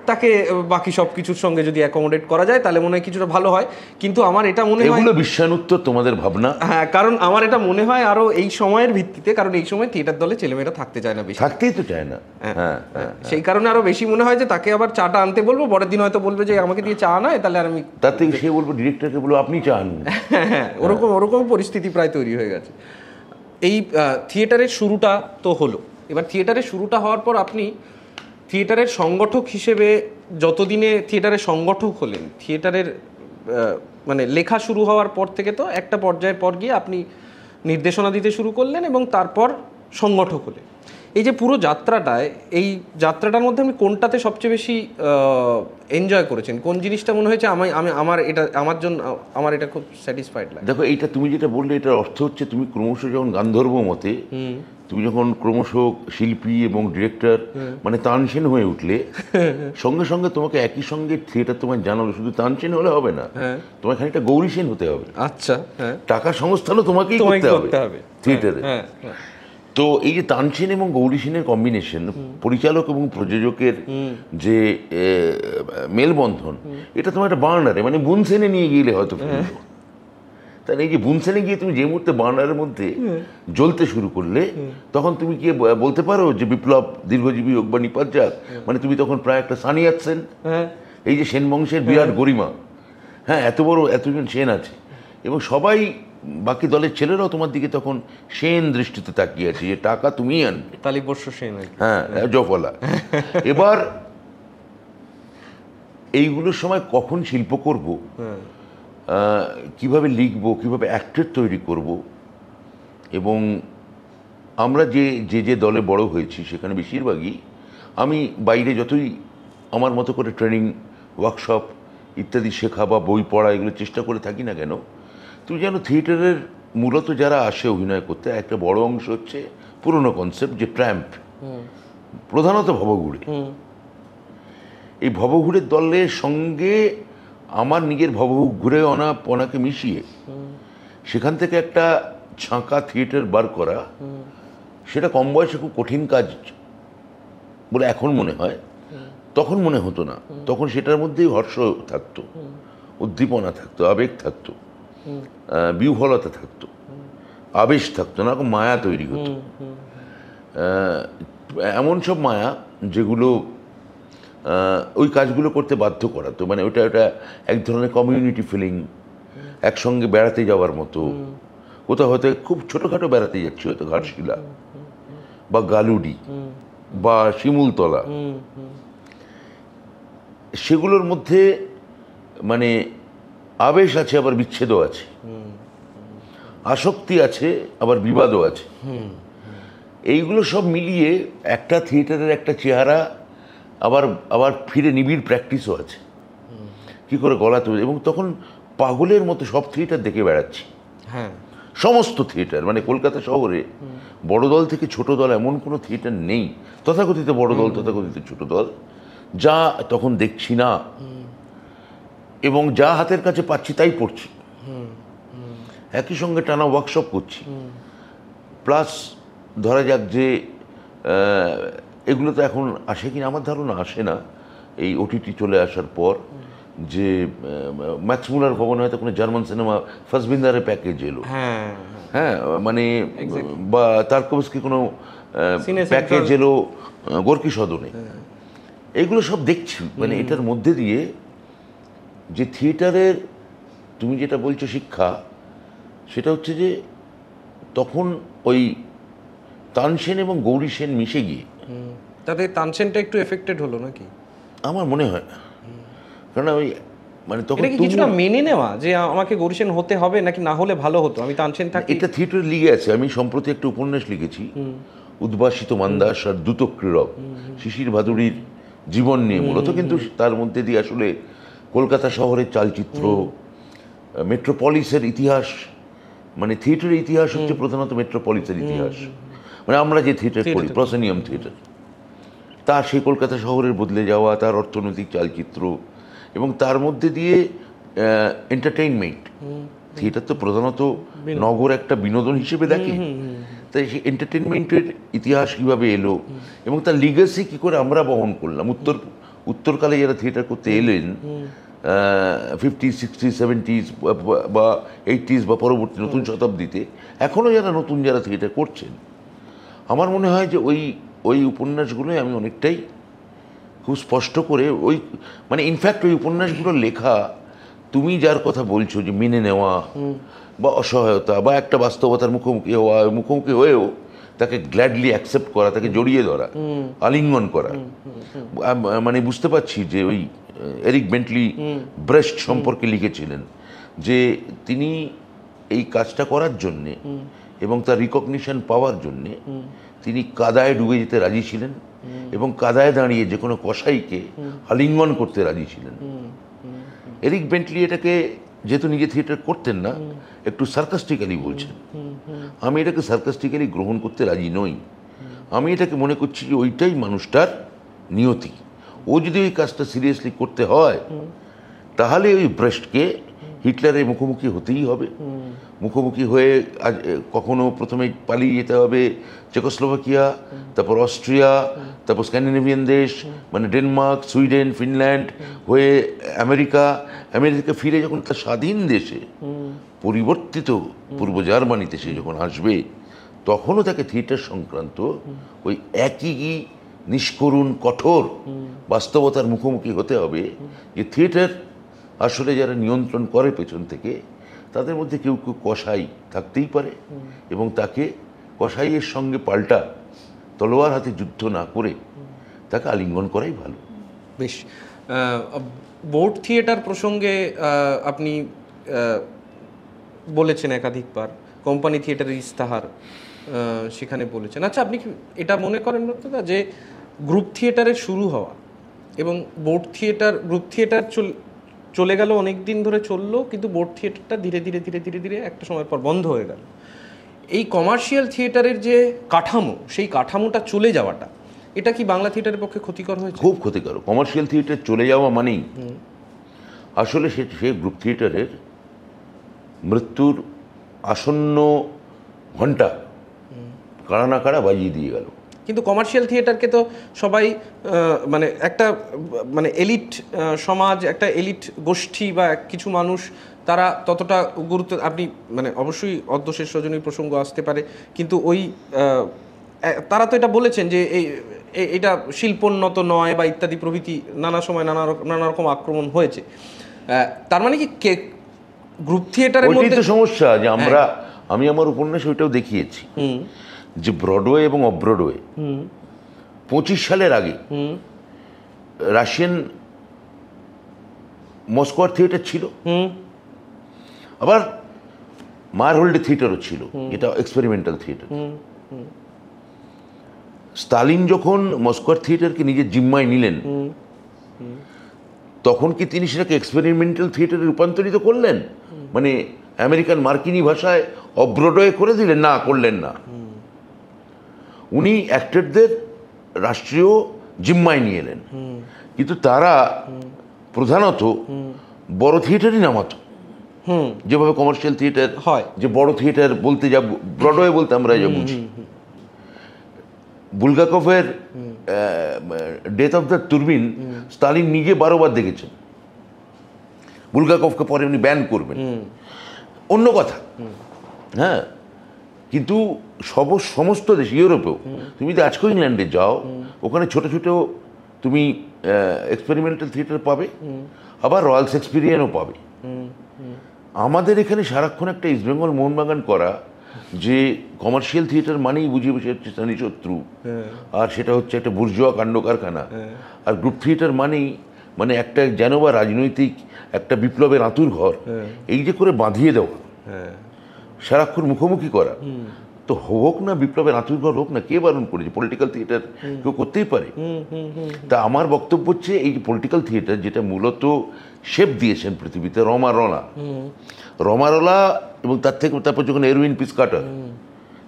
তাকে বাকি সব কিছুর সঙ্গে যদি অ্যাকোমোডেট করা যায় তাহলে মনে হয় কিছুটা ভালো হয়। কিন্তু আমার এটা মনে হয়, এগুলো বিশ্বানুত্তর তোমাদের ভাবনা। হ্যাঁ, কারণ আমার এটা মনে হয় আরো এই সময়ের ভিত্তিতে, কারণ এই সময় থিয়েটার দলে ছেলেমেয়েরা থাকতে চায় না বেশি, থাকতেই তো চায় না। হ্যাঁ, সেই কারণে আরো বেশি মনে হয় যে তাকে আবার চাটা আনতে বলবো, পরের দিন হয়তো বলবে যে আমাকে দিয়ে চা নয়, তাহলে আর আমি, তাতে সে বলবো ডিরেক্টরকে বলবো আপনি চা আনুন। হ্যাঁ, ওরকম পরিস্থিতি প্রায় তৈরি হয়ে গেছে। এই থিয়েটারের শুরুটা তো হলো, এবার থিয়েটারের শুরুটা হওয়ার পর আপনি থিয়েটারের সংগঠক হিসেবে যতদিনে থিয়েটারের সংগঠক হলেন, থিয়েটারের মানে লেখা শুরু হওয়ার পর থেকে তো একটা পর্যায়ের পর গিয়ে আপনি নির্দেশনা দিতে শুরু করলেন এবং তারপর সংগঠক হলেন। এই যে পুরো যাত্রাটায়, এই যাত্রাটার মধ্যে আপনি কোনটাতে সবচেয়ে বেশি এনজয় করেছেন? কোন জিনিসটা মনে হয়েছে আমার জন্য আমার এটা খুব স্যাটিসফাইড লাগে? দেখো, এইটা তুমি যেটা বললে এটার অর্থ হচ্ছে তুমি ক্রমশ যখন গান্ধর্ব মতে, তুমি যখন ক্রমশ শিল্পী এবং ডিরেক্টর মানে তানসেন হয়ে উঠলে, সঙ্গে সঙ্গে তোমাকে একই সঙ্গে থিয়েটার তোমার জানালো শুধু তানসেন হলে হবে না, তোমার খানিকটা গৌরীসেন হতে হবে। আচ্ছা, হ্যাঁ, টাকা সংস্থানও তোমাকেই করতে হবে থিয়েটারে। তো এই যে তানসেন এবং গৌরী সেনের কম্বিনেশন, পরিচালক এবং প্রযোজকের যে মেলবন্ধন, এটা তোমার একটা বার্নারে মানে বুনসেনে নিয়ে গেলে হয়তো তাহলে এই যে বুনসেনে গিয়ে তুমি যে মুহূর্তে বার্নারের মধ্যে জ্বলতে শুরু করলে, তখন তুমি কি বলতে পারো যে বিপ্লব দীর্ঘজীবী হোক বা নিপাত যাক, মানে তুমি তখন প্রায় একটা সানিয়াত সেন, এই যে সেন বংশের বিরাট গরিমা, হ্যাঁ, এত বড় এতজন সেন আছে এবং সবাই বাকি দলের ছেলেরাও তোমার দিকে তখন সেন দৃষ্টিতে তাকিয়ে আছে যে টাকা তুমি আনবে, তালিবর্ষ সেন, হ্যাঁ, জফলা। এবার এইগুলোর সময় কখন শিল্প করব, কিভাবে লিখবো, কিভাবে অ্যাক্টর তৈরি করব, এবং আমরা যে দলে বড় হয়েছি সেখানে বেশিরভাগই আমি বাইরে যতই আমার মতো করে ট্রেনিং ওয়ার্কশপ ইত্যাদি শেখা বা বই পড়া এগুলো চেষ্টা করে থাকি না কেন, তুমি জানো থিয়েটারের মূলত যারা আসে অভিনয় করতে একটা বড় অংশ হচ্ছে পুরনো কনসেপ্ট যে ট্র্যাম্প, প্রধানত ভবঘুরে। এই ভবঘুরের দলের সঙ্গে আমার নিজের ঘুরে অনাকে মিশিয়ে সেখান থেকে একটা ছাঁকা থিয়েটার বার করা, সেটা কম বয়সে খুব কঠিন কাজ বলে এখন মনে হয়, তখন মনে হতো না। তখন সেটার মধ্যেই হর্ষ থাকতো, উদ্দীপনা থাকতো, আবেগ থাকতো, বিহ্বলতা থাকতো, আবেশ থাকতো না, মায়া তৈরি হতো। এমন সব মায়া যেগুলো ওই কাজগুলো করতে বাধ্য করাতো, মানে ওটা এক ধরনের কমিউনিটি ফিলিং, একসঙ্গে বেড়াতে যাওয়ার মতো, কোথাও হয়তো খুব ছোটোখাটো বেড়াতে যাচ্ছি, হয়তো ঘাটশিলা বা গালুডি বা শিমুলতলা, সেগুলোর মধ্যে মানে আবেশ আছে, আবার বিচ্ছেদও আছে, আসক্তি আছে, আবার বিবাদও আছে। এইগুলো সব মিলিয়ে একটা থিয়েটারের একটা চেহারা, আবার ফিরে নিবিড় প্র্যাকটিসও আছে কি করে গলা তৈরি। এবং তখন পাগলের মতো সব থিয়েটার দেখে বেড়াচ্ছি, হ্যাঁ, সমস্ত থিয়েটার, মানে কলকাতা শহরে বড় দল থেকে ছোট দল এমন কোনো থিয়েটার নেই, তথাকথিত বড় দল তথাকথিত ছোট দল, যা তখন দেখছি না, এবং যা হাতের কাছে পাচ্ছি তাই পড়ছি, একই সঙ্গে টানা ওয়ার্কশপ করছি। প্লাস ধরা যাক যে এগুলো তো এখন আসে কিনা আমার ধারণা আসে না, এই ওটিটি চলে আসার পর, যে ম্যাক্স মুলার ভবনে হয়তো কোনো জার্মান সিনেমা ফাসবিন্দারের প্যাকেজ এলো, হ্যাঁ, মানে বা তারকোভস্কি কোনো প্যাকেজ এলো গোর্কি সদনে, এইগুলো সব দেখছি। মানে এটার মধ্যে দিয়ে যে থিয়েটারের তুমি যেটা বলছো শিক্ষা, সেটা হচ্ছে যে তখন ওই তানসেন এবং গৌরী সেন মিশে গিয়ে তাতে তানসেনটা একটু এফেক্টেড হলো নাকি? আমার মনে হয় না, কারণ ওই মানে তখন কিছুটা মেনে নেওয়া যে আমাকে গৌরী সেন হতে হবে, নাকি না হলে ভালো হতো আমি তানসেন থাকি। এটা থিয়েটারে লিগে আছে। আমি সম্প্রতি একটা উপন্যাস লিখেছি, উদ্ভাসিত মান্দাস আর দ্যুতক্রীড়ক, শিশির ভাদুড়ির জীবন নিয়ে মূলত, কিন্তু তার মধ্যে দিয়ে আসলে কলকাতা শহরের চালচিত্র, মেট্রোপলিসের ইতিহাস, মানে থিয়েটারের ইতিহাস হচ্ছে প্রধানত মেট্রোপলিসের ইতিহাস, মানে আমরা যে থিয়েটার করি প্রসেনিয়াম থিয়েটার, তার সেই কলকাতা শহরের বদলে যাওয়া, তার অর্থনৈতিক চালচিত্র, এবং তার মধ্যে দিয়ে এন্টারটেইনমেন্ট। থিয়েটার তো প্রধানত নগর একটা বিনোদন হিসেবে দেখে, তাই সেই এন্টারটেইনমেন্টের ইতিহাস কীভাবে এলো এবং তার লিগেসি কী করে আমরা বহন করলাম, উত্তরকালে যারা থিয়েটার করতে এলেন 50, 60, 70s বা 80s বা পরবর্তী নতুন শতাব্দীতে, এখনও যারা থিয়েটার করছেন, আমার মনে হয় যে ওই উপন্যাসগুলোই আমি অনেকটাই খুব স্পষ্ট করে মানে ইনফ্যাক্ট ওই উপন্যাসগুলো লেখা, তুমি যার কথা বলছো যে মেনে নেওয়া বা অসহায়তা বা একটা বাস্তবতার মুখোমুখি হয়েও তাকে গ্ল্যাডলি অ্যাকসেপ্ট করা, তাকে জড়িয়ে ধরা, আলিঙ্গন করা। মানে বুঝতে পারছি যে ওই এরিক বেন্টলি ব্রেস্ট সম্পর্কে লিখেছিলেন যে তিনি এই কাজটা করার জন্যে এবং তার রিকগনিশন পাওয়ার জন্যে তিনি কাদায় ডুবে যেতে রাজি ছিলেন এবং কাদায় দাঁড়িয়ে যে কোনো কসাইকে আলিঙ্গন করতে রাজি ছিলেন। এরিক বেন্টলি এটাকে, যেহেতু নিজে থিয়েটার করতেন না, একটু সার্কাস্টিক্যালি বলছেন। আমি এটাকে সার্কাস্টিক্যালি গ্রহণ করতে রাজি নই। আমি এটাকে মনে করছি যে ওইটাই মানুষটার নিয়তি। ও যদি ওই কাজটা সিরিয়াসলি করতে হয় তাহলে ওই ব্রেস্টকে হিটলারের মুখোমুখি হতেই হবে। মুখোমুখি হয়ে কখনো প্রথমে পালিয়ে যেতে হবে চেকোস্লোভাকিয়া, তারপর অস্ট্রিয়া, তারপর স্ক্যান্ডিনেভিয়ান দেশ মানে ডেনমার্ক, সুইডেন, ফিনল্যান্ড হয়ে আমেরিকা ফিরে যখন তার স্বাধীন দেশে পরিবর্তিত পূর্ব জার্মানিতে সে যখন আসবে, তখনও তাকে থিয়েটার সংক্রান্ত ওই একই নিষ্করুণ কঠোর বাস্তবতার মুখোমুখি হতে হবে যে থিয়েটার আসলে যারা নিয়ন্ত্রণ করে পেছন থেকে, তাদের মধ্যে কেউ কেউ কসাই থাকতেই পারে এবং তাকে কসাইয়ের সঙ্গে পাল্টা তলোয়ার হাতে যুদ্ধ না করে তাকে আলিঙ্গন করাই ভালো। বেশ, বোর্ড থিয়েটার প্রসঙ্গে আপনি বলেছেন একাধিকবার, কোম্পানি থিয়েটারের ইস্তাহার সেখানে বলেছেন। আচ্ছা, আপনি কি এটা মনে করেন দাদা যে গ্রুপ থিয়েটারের শুরু হওয়া এবং গ্রুপ থিয়েটার চলে গেল, অনেক দিন ধরে চললো, কিন্তু বোর্ড থিয়েটারটা ধীরে ধীরে ধীরে ধীরে ধীরে একটা সময় পর বন্ধ হয়ে গেল, এই কমার্শিয়াল থিয়েটারের যে কাঠামো, সেই কাঠামোটা চলে যাওয়াটা, এটা কি বাংলা থিয়েটারের পক্ষে ক্ষতিকর হয়েছে? খুব ক্ষতিকর। কমার্শিয়াল থিয়েটার চলে যাওয়া মানেই আসলে সে গ্রুপ থিয়েটারের মৃত্যুর আসন্ন ঘণ্টা কারা না কারা বাজিয়ে দিয়ে গেল। কিন্তু কমার্শিয়াল থিয়েটারকে তো সবাই মানে একটা মানে এলিট সমাজ, একটা এলিট গোষ্ঠী বা কিছু মানুষ, তারা ততটা গুরুত্ব, আপনি মানে অবশ্যই অর্ধশেষ রজনীর প্রসঙ্গ আসতে পারে, কিন্তু ওই তারা তো এটা বলেছেন যে এটা শিল্পোন্নত নয় বা ইত্যাদি প্রভৃতি নানা সময় নানা রকম আক্রমণ হয়েছে। তার মানে কি গ্রুপ থিয়েটারের মধ্যে তো সমস্যা যে আমি আমার উপন্যাসে ওইটাও দেখিয়েছি যে ব্রডওয়ে এবং অফ ব্রডওয়ে 25 সালের আগে রাশিয়ান মস্কোয়ার থিয়েটার ছিল, আবার মারহোল্ডে থিয়েটারও ছিল, এটা এক্সপেরিমেন্টাল থিয়েটার। স্টালিন যখন মস্কোয়ার থিয়েটারকে নিজের জিম্মায় নিলেন, তখন কি তিনি সেটাকে এক্সপেরিমেন্টাল থিয়েটারে রূপান্তরিত করলেন? মানে আমেরিকান মার্কিনী ভাষায় অফ ব্রডওয়ে করে দিলেন? না, করলেন না। উনি অ্যাক্টরদের রাষ্ট্রীয় জিম্মায় নিয়ে এলেন, কিন্তু তারা প্রধানত বড় থিয়েটারই নামাতো, যেভাবে কমার্শিয়াল থিয়েটার হয়, যে বড় থিয়েটার বলতে যা ব্রডওয়ে বলতে আমরা যা বুঝি। বুলগাকভের ডেথ অফ দ্য তুরবিন স্টালিন নিজে 12 বার দেখেছেন। বুলগাকভকে পরে উনি ব্যান করবেন, অন্য কথা। হ্যাঁ, কিন্তু সমস্ত দেশ, ইউরোপেও, তুমি যদি আজকেও ইংল্যান্ডে যাও, ওখানে ছোট ছোট তুমি এক্সপেরিমেন্টাল থিয়েটার পাবে, আবার রয়্যাল শেক্সপিয়ারও পাবে। আমাদের এখানে সারাক্ষণ একটা ইস্টবেঙ্গল মোহনবাগান করা যে কমার্শিয়াল থিয়েটার মানেই বুঝিয়ে বসে হচ্ছে স্থানীয় শত্রু, আর সেটা হচ্ছে একটা বুর্জোয়া কাণ্ড কারখানা, আর গ্রুপ থিয়েটার মানেই মানে একটা যেন বা রাজনৈতিক একটা বিপ্লবের আঁতুর ঘর, এই যে করে বাঁধিয়ে দেওয়া, সারাক্ষণ মুখোমুখি করা। তো হোক না বিপ্লবের আঁতুর ঘর হোক না, কে বারণ করেছে? পলিটিক্যাল থিয়েটার কেউ করতেই পারে। তা আমার বক্তব্য হচ্ছে এই যে পলিটিক্যাল থিয়েটার, যেটা মূলত শেপ দিয়েছেন পৃথিবীতে রমারোলা, এবং তারপর যখন এরউইন পিসকাটার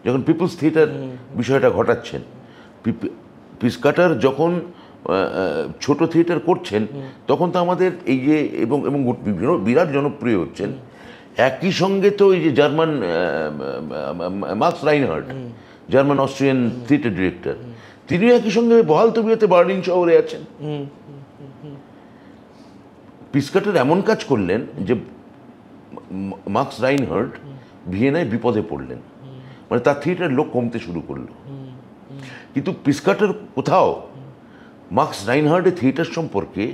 যখন পিপলস থিয়েটার বিষয়টা ঘটাচ্ছেন, পিসকাটার যখন ছোট থিয়েটার করছেন, তখন তো আমাদের এই যে এবং বিরাট জনপ্রিয় হচ্ছেন। একই সঙ্গে তো এই যে German Max Reinhardt, German Austrian theatre director, তিনিও একই সঙ্গে বহাল তবিয়তে বার্লিন শহরে আছেন। পিসকাটার এমন কাজ করলেন যে মার্কস রাইনহার্ড ভিয়েনায় বিপদে পড়লেন, মানে তার থিয়েটারের লোক কমতে শুরু করলো। কিন্তু পিসকাটার কোথাও মার্কস রাইনহার্ডের থিয়েটার সম্পর্কে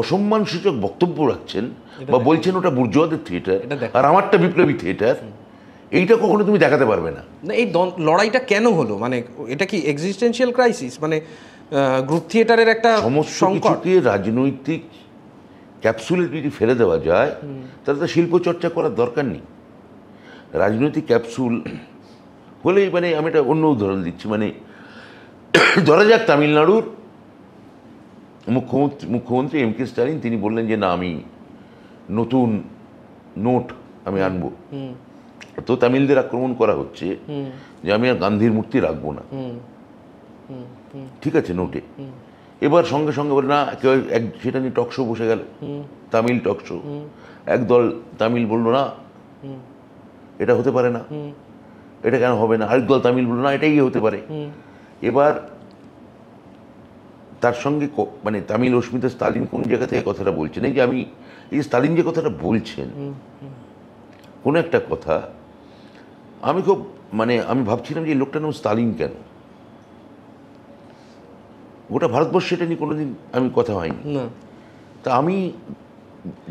অসম্মানসূচক বক্তব্য রাখছেন বা বলছেন ওটা বুর্জোয়াদের থিয়েটার আর আমারটা বিপ্লবী থিয়েটার, এইটা কখনো তুমি দেখাতে পারবে না। না, এই লড়াইটা কেন হলো? মানে এটা কি এক্সিস্টেন্সিয়াল ক্রাইসিস, মানে গ্রুপ থিয়েটারের একটা সমস্ত সংকট? কিছুকে রাজনৈতিক ক্যাপসুলে যদি ফেলে দেওয়া যায় তাহলে তো শিল্প চর্চা করার দরকার নেই। রাজনৈতিক ক্যাপসুল হলেই, মানে আমি একটা অন্য উদাহরণ দিচ্ছি, মানে ধরা যাক তামিলনাড়ুর মুখ্যমন্ত্রী এম কে স্টালিন তিনি বললেন যে না, আমি নতুন নোট আমি আনবো। তো তামিলদের আক্রমণ করা হচ্ছে যে আমি আর গান্ধীর মূর্তি রাখবো না, ঠিক আছে, নোটে। এবার সঙ্গে সঙ্গে বলে না, কেউ সেটা নিয়ে টক শো বসে গেল, তামিল টক শো। একদল তামিল বললো না এটা হতে পারে না, এটা কেন হবে না। আরেক দল তামিল বললো না এটাই হতে পারে। এবার তার সঙ্গে মানে তামিল অস্মিতা স্টালিন কোন জায়গা থেকে কথাটা বলছেন, এই যে আমি এই স্টালিন যে কথাটা বলছেন কোনো একটা কথা, আমি খুব মানে আমি ভাবছিলাম যে এই লোকটার নাম স্টালিন কেন। গোটা ভারতবর্ষে এটা নিয়ে কোনোদিন আমি কথা হয়নি। তা আমি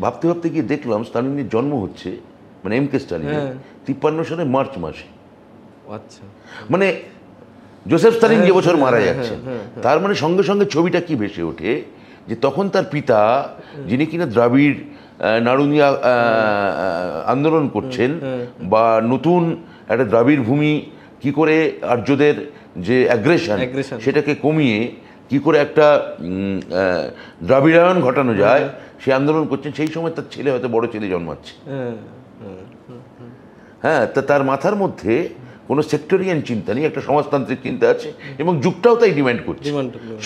ভাবতে ভাবতে গিয়ে দেখলাম স্টালিনের জন্ম হচ্ছে, মানে এম কে স্টালিনের 53 সালে মার্চ মাসে। আচ্ছা, মানে জোসেফ স্টালিন যে বছর মারা যাচ্ছেন, তার মানে সঙ্গে সঙ্গে ছবিটা কি ভেসে ওঠে যে তখন তার পিতা, যিনি কিনা দ্রাবিড় নাড়ুনিয়া আন্দোলন করছেন বা নতুন একটা দ্রাবিড় ভূমি কি করে আর্যদের যে অ্যাগ্রেশন সেটাকে কমিয়ে কি করে একটা দ্রাবিড়ায়ন ঘটানো যায় সে আন্দোলন করছেন। সেই সময় তার ছেলে হয়তো বড় ছেলে জন্মাচ্ছে। হ্যাঁ, তা তার মাথার মধ্যে কোনো সেক্টরিয়ান চিন্তা নেই, একটা সমাজতান্ত্রিক চিন্তা আছে এবং যুগটাও তাই ডিমান্ড করছে,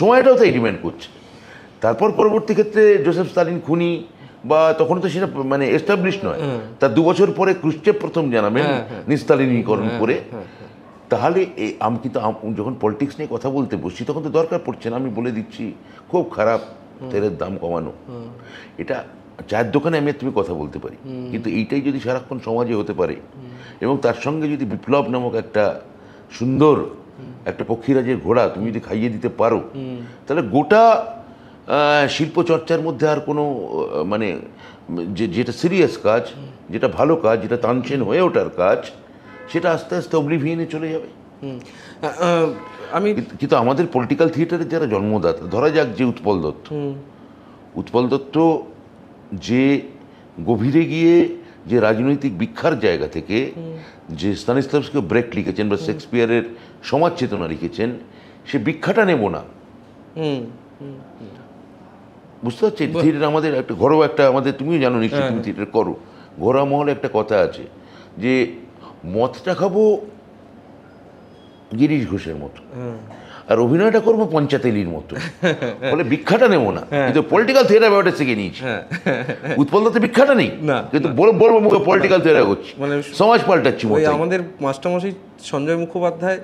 সময়টাও তাই ডিমান্ড করছে। তারপর পরবর্তী ক্ষেত্রে জোসেফ স্টালিন খুনি বা তখন তো সেটা মানে এস্টাবলিশ নয়, তার 2 বছর পরে ক্রুশ্চেভ প্রথম জানাবেন নিস্তালিনীকরণ করে। তাহলে আমি কিন্তু যখন পলিটিক্স নিয়ে কথা বলতে বসছি তখন তো দরকার পড়ছে না, আমি বলে দিচ্ছি খুব খারাপ তেলের দাম কমানো, এটা চায়ের দোকানে আমি তুমি কথা বলতে পারি, কিন্তু এইটাই যদি সারাক্ষণ সমাজে হতে পারে এবং তার সঙ্গে যদি বিপ্লব নামক একটা সুন্দর একটা পক্ষীরাজের ঘোড়া তুমি যদি খাইয়ে দিতে পারো, তাহলে গোটা শিল্প চর্চার মধ্যে আর কোনো মানে যেটা সিরিয়াস কাজ, যেটা ভালো কাজ, যেটা তানসেন হয়ে ওঠার কাজ, সেটা আস্তে আস্তে অবলিভিয়নে চলে যাবে। কিন্তু আমাদের পলিটিক্যাল থিয়েটারের যারা জন্মদাতা, ধরা যাক যে উৎপল দত্ত যে গভীরে গিয়ে যে রাজনৈতিক বিখ্যার জায়গা থেকে যে স্তানিস্লাভস্কি ব্রেক লিখেছেন বা শেক্সপিয়ারের সমাজ চেতনা লিখেছেন, সে বিখ্যাটা নেব না, বুঝতে পারছি। থিয়েটার আমাদের একটা ঘরোয়া একটা আমাদের, তুমিও জানো নিশ্চয়ই, তুমি থিয়েটার করো, ঘরোয়া মহলে একটা কথা আছে যে মদটা খাবো গিরিশ ঘোষের মতো আর অভিনয়টা করবো পঞ্চায়েতেলির মতো, বলে বিখ্যাটা নেবো না। কিন্তু পলিটিক্যাল থিয়েটার ব্যাপারটা শিখে নিয়েছি। উৎপল দত্ত বিখ্যাটা নেই, কিন্তু বলবো মুখে পলিটিক্যাল থিয়েটার করছি, মানে সমাজ পাল্টাচ্ছি। আমাদের মাস্টারমশাই সঞ্জয় মুখোপাধ্যায়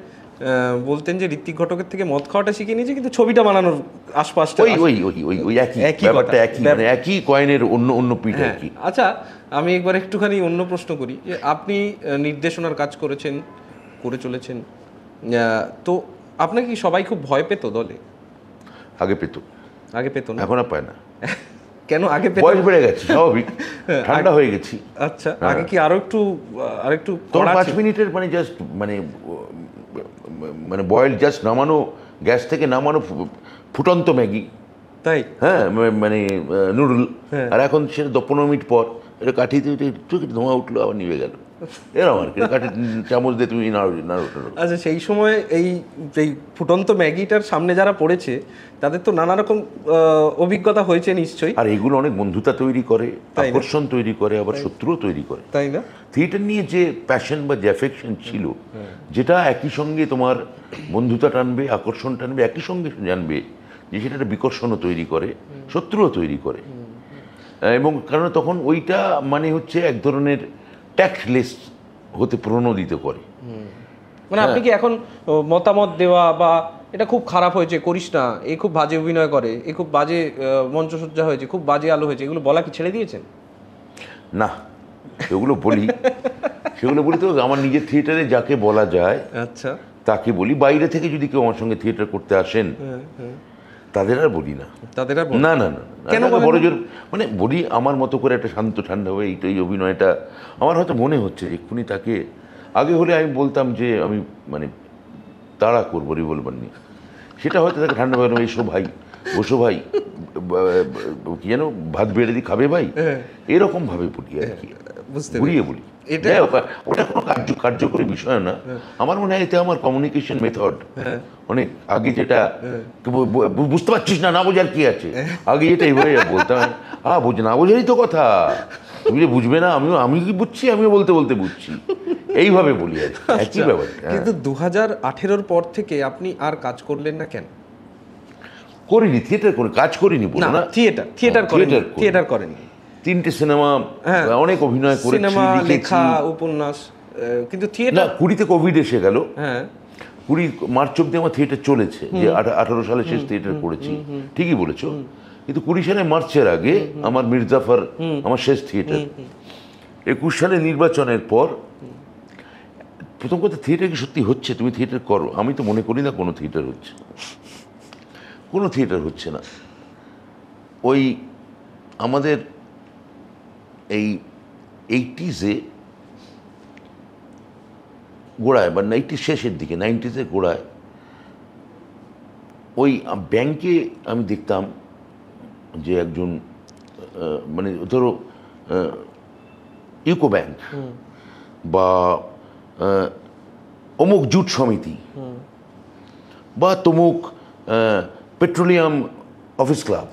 বলতেন যে ঋত্বিক ঘটকের থেকে মদ খাওয়াটা শিখে নিয়েছে, কিন্তু ছবিটা বানানোর আশপাশটা ওই একই ব্যাপারটা, একই কয়েনের অন্য পিঠ আর কি। আচ্ছা, আমি একবার একটুখানি অন্য প্রশ্ন করি যে আপনি নির্দেশনার কাজ করে চলেছেন, তো আপনাকে কি সবাই খুব ভয় পেত দলে? আগে পেত না, এখন আর পায় না। কেন? আগে বয়স বেড়ে গেছে, স্বাভাবিক, ঠান্ডা হয়ে গেছি। আচ্ছা, আগে কি আরো একটু 5 মিনিটের মানে জাস্ট মানে বয়েল জাস্ট নামানো, গ্যাস থেকে নামানো ফুটন্ত ম্যাগি, তাই? হ্যাঁ, মানে নুডল, আর এখন সেটা 15 মিনিট পর এটা কাঠিতে একটু ধোঁয়া উঠলো আবার নিভে গেল, এরকম আর কি। কাঠি চামচ দিয়ে তুমি নাড়ো। আচ্ছা, সেই সময় এই ফুটন্ত ম্যাগিটার সামনে যারা পড়েছে তাদের তো নানা রকম অভিজ্ঞতা হয়েছে নিশ্চয়ই, আর এগুলো অনেক বন্ধুতা তৈরি করে, আকর্ষণ তৈরি করে, আবার শত্রুও তৈরি করে, তাই না? থিয়েটার নিয়ে যে প্যাশন বা যে অ্যাফেকশন ছিল, যেটা একই সঙ্গে তোমার বন্ধুতা টানবে, আকর্ষণ টানবে, একই সঙ্গে জানবে যে সেটা একটা বিকর্ষণও তৈরি করে, শত্রুও তৈরি করে। এবং কারণ তখন ওইটা মানে হচ্ছে এক ধরনের ট্যাক্টলেস হতে প্রণোদিত করে। মানে আপনি কি এখন মতামত দেওয়া বা এটা খুব খারাপ হয়েছে, করিস না, এ খুব বাজে অভিনয় করে, এ খুব বাজে মঞ্চসজ্জা হয়েছে, খুব বাজে আলো হয়েছে, এগুলো বলা কি ছেড়ে দিয়েছেন? না, সেগুলো বলি, সেগুলো বলি তো আমার নিজের থিয়েটারে যাকে বলা যায় আচ্ছা, তাকে বলি। বাইরে থেকে যদি কেউ আমার সঙ্গে থিয়েটার করতে আসেন তাদের আর বলি না, তাদের আর না না না, কেন কেন বড় জোর মানে বলি আমার মতো করে একটা শান্ত ঠান্ডা হয়ে এই অভিনয়টা আমার হয়তো মনে হচ্ছে এক্ষুনি তাকে, আগে হলে আমি বলতাম যে আমি মানে তাড়া করবো রিভলভার নিয়ে, সেটা হয়তো তাকে ঠান্ডা ভাবে এসো ভাই, বসো ভাই, কি যেন ভাত বেড়ে দিই খাবে ভাই, এরকম ভাবে বলি আর কি, ঘুরিয়ে বলি। ওটা কোনো কার্যকরী বিষয় না। আমার মনে হয় এতে আমার কমিউনিকেশন মেথড অনেক আগে, যেটা বুঝতে পারছিস না, না বোঝার কি আছে, আগে যেটা এইভাবে বলতাম, না বোঝারই তো কথা, তুমি যে বুঝবে না, আমি কি বুঝছি, আমিও বলতে বলতে বুঝছি, এইভাবে বলি আর কি, একই ব্যাপার। কিন্তু 2018-র পর থেকে আপনি আর কাজ করলেন না কেন? করিনি, থিয়েটার করে কাজ করিনি বলো না, থিয়েটার করেন, 3টে সিনেমা, অনেক অভিনয় করেছি, সিনেমা, লেখা, উপন্যাস, কিন্তু থিয়েটার 20 কোভিড এসে গেল, হ্যাঁ 20 মার্চ অব্দি আমার থিয়েটার চলেছে, যে 18 সালে শেষ থিয়েটার করেছি, ঠিকই বলেছো, কিন্তু 20 সালে মার্চের আগে আমার মির্জাফর আমার শেষ থিয়েটার। 21 সালে নির্বাচনের পর প্রথম কথা, থিয়েটার কি সত্যি হচ্ছে? তুমি থিয়েটার করো, আমি তো মনে করি না কোনো থিয়েটার হচ্ছে, কোনো থিয়েটার হচ্ছে না। ওই আমাদের এই 80s গোড়ায় বা 90s শেষের দিকে, 90s গোড়ায় ওই ব্যাংকে আমি দেখতাম যে একজন মানে ধরো ইউকো ব্যাংক বা অমুক জুট সমিতি বা তমুক পেট্রোলিয়াম অফিস ক্লাব,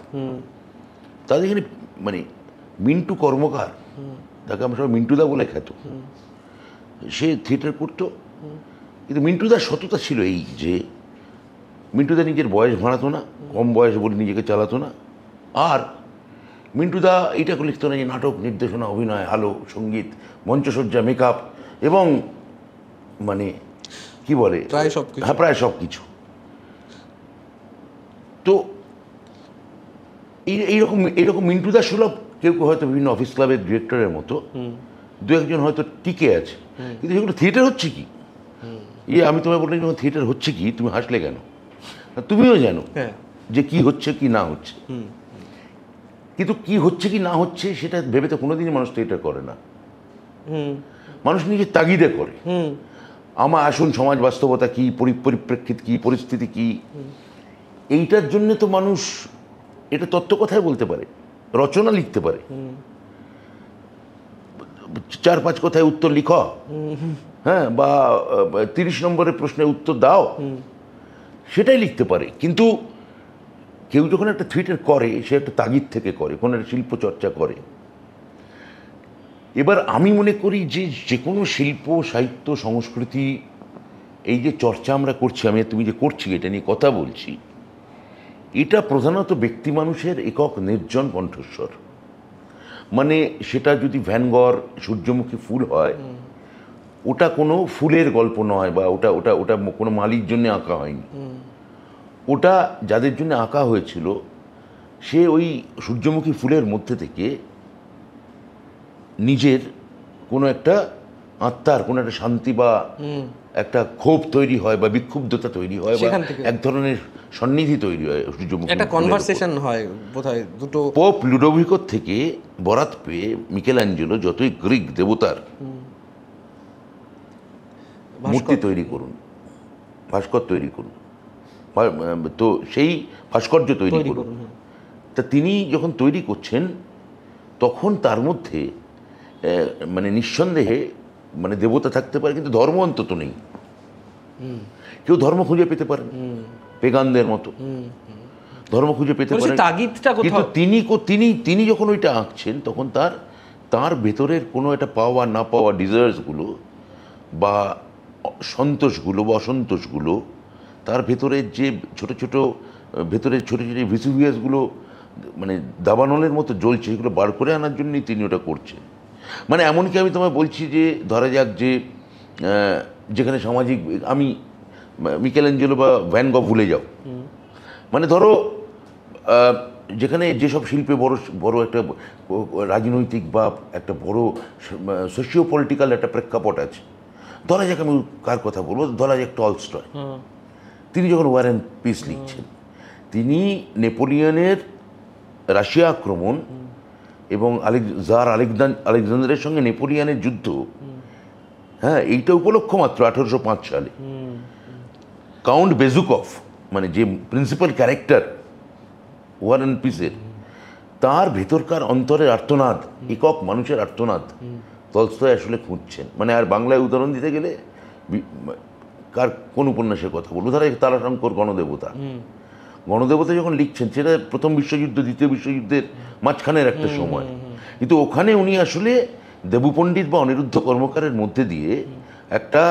তাদের এখানে মানে মিন্টু কর্মকার, তাকে আমরা সবাই মিন্টুদা বলে খ্যাত, সে থিয়েটার করতো। কিন্তু মিন্টুদার সততা ছিল এই যে মিন্টুদা নিজের বয়স ভাড়াতো না, কম বয়স বলে নিজেকে চালাতো না, আর মিন্টুদা এইটা লিখতো না যে নাটক, নির্দেশনা, অভিনয়, আলো, সঙ্গীত, মঞ্চসজ্জা, মেকআপ এবং মানে কি বলে প্রায় সব কিছু। তো এইরকম মিন্টুদা সুলভ কেউ কেউ হয়তো বিভিন্ন অফিস ক্লাবের ডিরেক্টরের মতো দু একজন হয়তো টিকে আছে, কিন্তু সেগুলো থিয়েটার হচ্ছে কি? আমি তোমায় বললাম যখন থিয়েটার হচ্ছে কি, তুমি হাসলে কেন? তুমিও জানো যে কি হচ্ছে কি না হচ্ছে, কিন্তু কি হচ্ছে কি না হচ্ছে সেটা ভেবে তো কোনোদিনই মানুষ থিয়েটার করে না, মানুষ নিজের তাগিদে করে। আমার আসুন সমাজ বাস্তবতা কি, পরিপ্রেক্ষিত কি, পরিস্থিতি কি, এইটার জন্য তো মানুষ এটা তত্ত্ব কথায় বলতে পারে, রচনা লিখতে পারে, 4-5 কথায় উত্তর লিখ, হ্যাঁ, বা 30 নম্বরের প্রশ্নের উত্তর দাও, সেটাই লিখতে পারে। কিন্তু কেউ যখন একটা থিয়েটার করে, সে একটা তাগিদ থেকে করে, কোনো একটা শিল্প চর্চা করে। এবার আমি মনে করি যে কোনো শিল্প, সাহিত্য, সংস্কৃতি, এই যে চর্চা আমরা করছি, তুমি যে করছি, এটা নিয়ে কথা বলছি, এটা প্রধানত ব্যক্তি মানুষের একক নির্জন কণ্ঠস্বর। মানে সেটা যদি ভ্যান গর সূর্যমুখী ফুল হয়, ওটা কোনো ফুলের গল্প নয়, বা ওটা ওটা ওটা কোনো মালির জন্য আঁকা হয়নি, ওটা যাদের জন্য আঁকা হয়েছিল, সে ওই সূর্যমুখী ফুলের মধ্যে থেকে নিজের কোনো একটা আত্মার কোনো একটা শান্তি বা একটা ক্ষোভ তৈরি হয়, বা বিক্ষুব্ধতা তৈরি হয়, বা এক ধরনের সন্নিধি তৈরি হয়, সূর্যমুখী একটা কনভারসেশন হয় বোধহয় দুটো। পোপ লুডোভিকোর থেকে বরাত পেয়ে মিকেলাঞ্জেলো যতই গ্রিক দেবতার মূর্তি তৈরি করুন, ভাস্কর তৈরি করুন, তো সেই ভাস্কর্য তৈরি করুন, তা তিনি যখন তৈরি করছেন তখন তার মধ্যে মানে নিঃসন্দেহে মানে দেবতা থাকতে পারে, কিন্তু ধর্ম অন্তত নেই। কেউ ধর্ম খুঁজে পেতে পারেন, পেগানদের মতো ধর্ম খুঁজে পেতে পারেন, কিন্তু তিনি যখন ওইটা আঁকছেন তখন তার ভেতরের কোনো একটা পাওয়া না পাওয়া ডিজায়ার্সগুলো বা সন্তোষগুলো বা অসন্তোষগুলো, তার ভেতরের যে ছোট ছোট ভিসুভিয়াসগুলো মানে দাবানলের মতো জ্বলছে, সেগুলো বার করে আনার জন্যই তিনি ওটা করছেন। মানে এমনকি আমি তোমায় বলছি যে ধরা যাক যে যেখানে সামাজিক, আমি মিকেলেঞ্জেলো বা ভ্যান গঘ ভুলে যাও। মানে ধরো যেখানে যেসব শিল্পে বড় বড় একটা রাজনৈতিক বা একটা বড় সোশিও পলিটিক্যাল একটা প্রেক্ষাপট আছে, ধরা যাক আমি কার কথা বলবো, ধরা যাক টলস্টয়। তিনি যখন ওয়ার অ্যান্ড পিস লিখছেন, তিনি নেপোলিয়নের রাশিয়া আক্রমণ এবং আলেকজান্ডারের সঙ্গে নেপোলিয়নের যুদ্ধ, হ্যাঁ, এইটা উপলক্ষ মাত্র 1805 সালে কাউন্ট বেজুকভ, মানে যে প্রিন্সিপাল ক্যারেক্টার ওয়ার অ্যান্ড পিসের, তার ভেতরকার অন্তরের আর্তনাদ, একক মানুষের আর্তনাদ টলস্টয় আসলে খুঁজছেন। মানে আর বাংলায় উদাহরণ দিতে গেলে কোন উপন্যাসের কথা বলবো, ধরো তারাশঙ্কর গণদেবতা। গণদেবতা যখন লিখছেন, সেটা প্রথম বিশ্বযুদ্ধ দ্বিতীয় বিশ্বযুদ্ধের মাঝখানের একটা সময়, কিন্তু ওখানে উনি আসলে দেবু পণ্ডিত বা অনিরুদ্ধ কর্মকারের মধ্যে দিয়ে একটা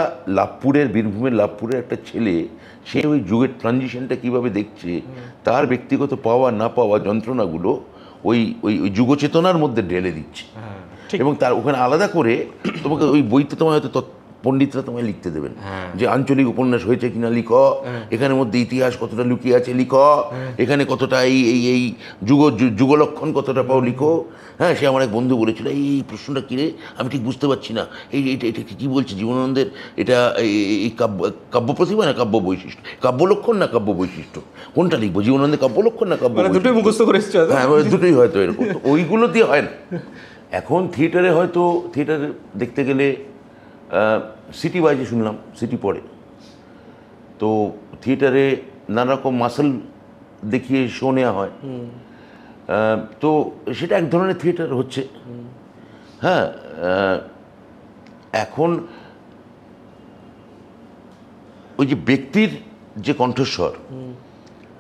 বীরভূমের লাভপুরের একটা ছেলে, সে ওই যুগের ট্রানজিশনটা কীভাবে দেখছে, তার ব্যক্তিগত পাওয়া না পাওয়া যন্ত্রণাগুলো ওই ওই ওই যুগচেতনার মধ্যে ঢেলে দিচ্ছে। এবং তার ওখানে আলাদা করে তোমাকে ওই বইতে তোমায় হয়তো পণ্ডিতরা তোমায় লিখতে দেবেন যে আঞ্চলিক উপন্যাস হয়েছে কিনা লিখ, এখানের মধ্যে ইতিহাস কতটা লুকিয়ে আছে লিখ, এখানে কতটা এই এই এই যুগলক্ষণ কতটা পাও লিখো। হ্যাঁ, সে আমার এক বন্ধু বলেছিল, এই প্রশ্নটা কিরে আমি ঠিক বুঝতে পারছি না, এটা কী বলছে জীবনানন্দের, এটা এই কাব্য প্রতিভা না কাব্য বৈশিষ্ট্য, কাব্য লক্ষণ না কাব্য বৈশিষ্ট্য, কোনটা লিখবো, জীবনানন্দের কাব্য লক্ষণ না কাব্য, দুটোই মুখস্থ করে এসেছে। হ্যাঁ, দুটোই হয়তো এরকম, ওইগুলো দিয়ে হয় না। এখন থিয়েটারে হয়তো থিয়েটার দেখতে গেলে সিটি বাজে, শুনলাম সিটি পড়ে, তো থিয়েটারে নানা রকম মাসল দেখিয়ে শো নেওয়া হয়, তো সেটা এক ধরনের থিয়েটার হচ্ছে। হ্যাঁ, এখন ওই যে ব্যক্তির যে কণ্ঠস্বর,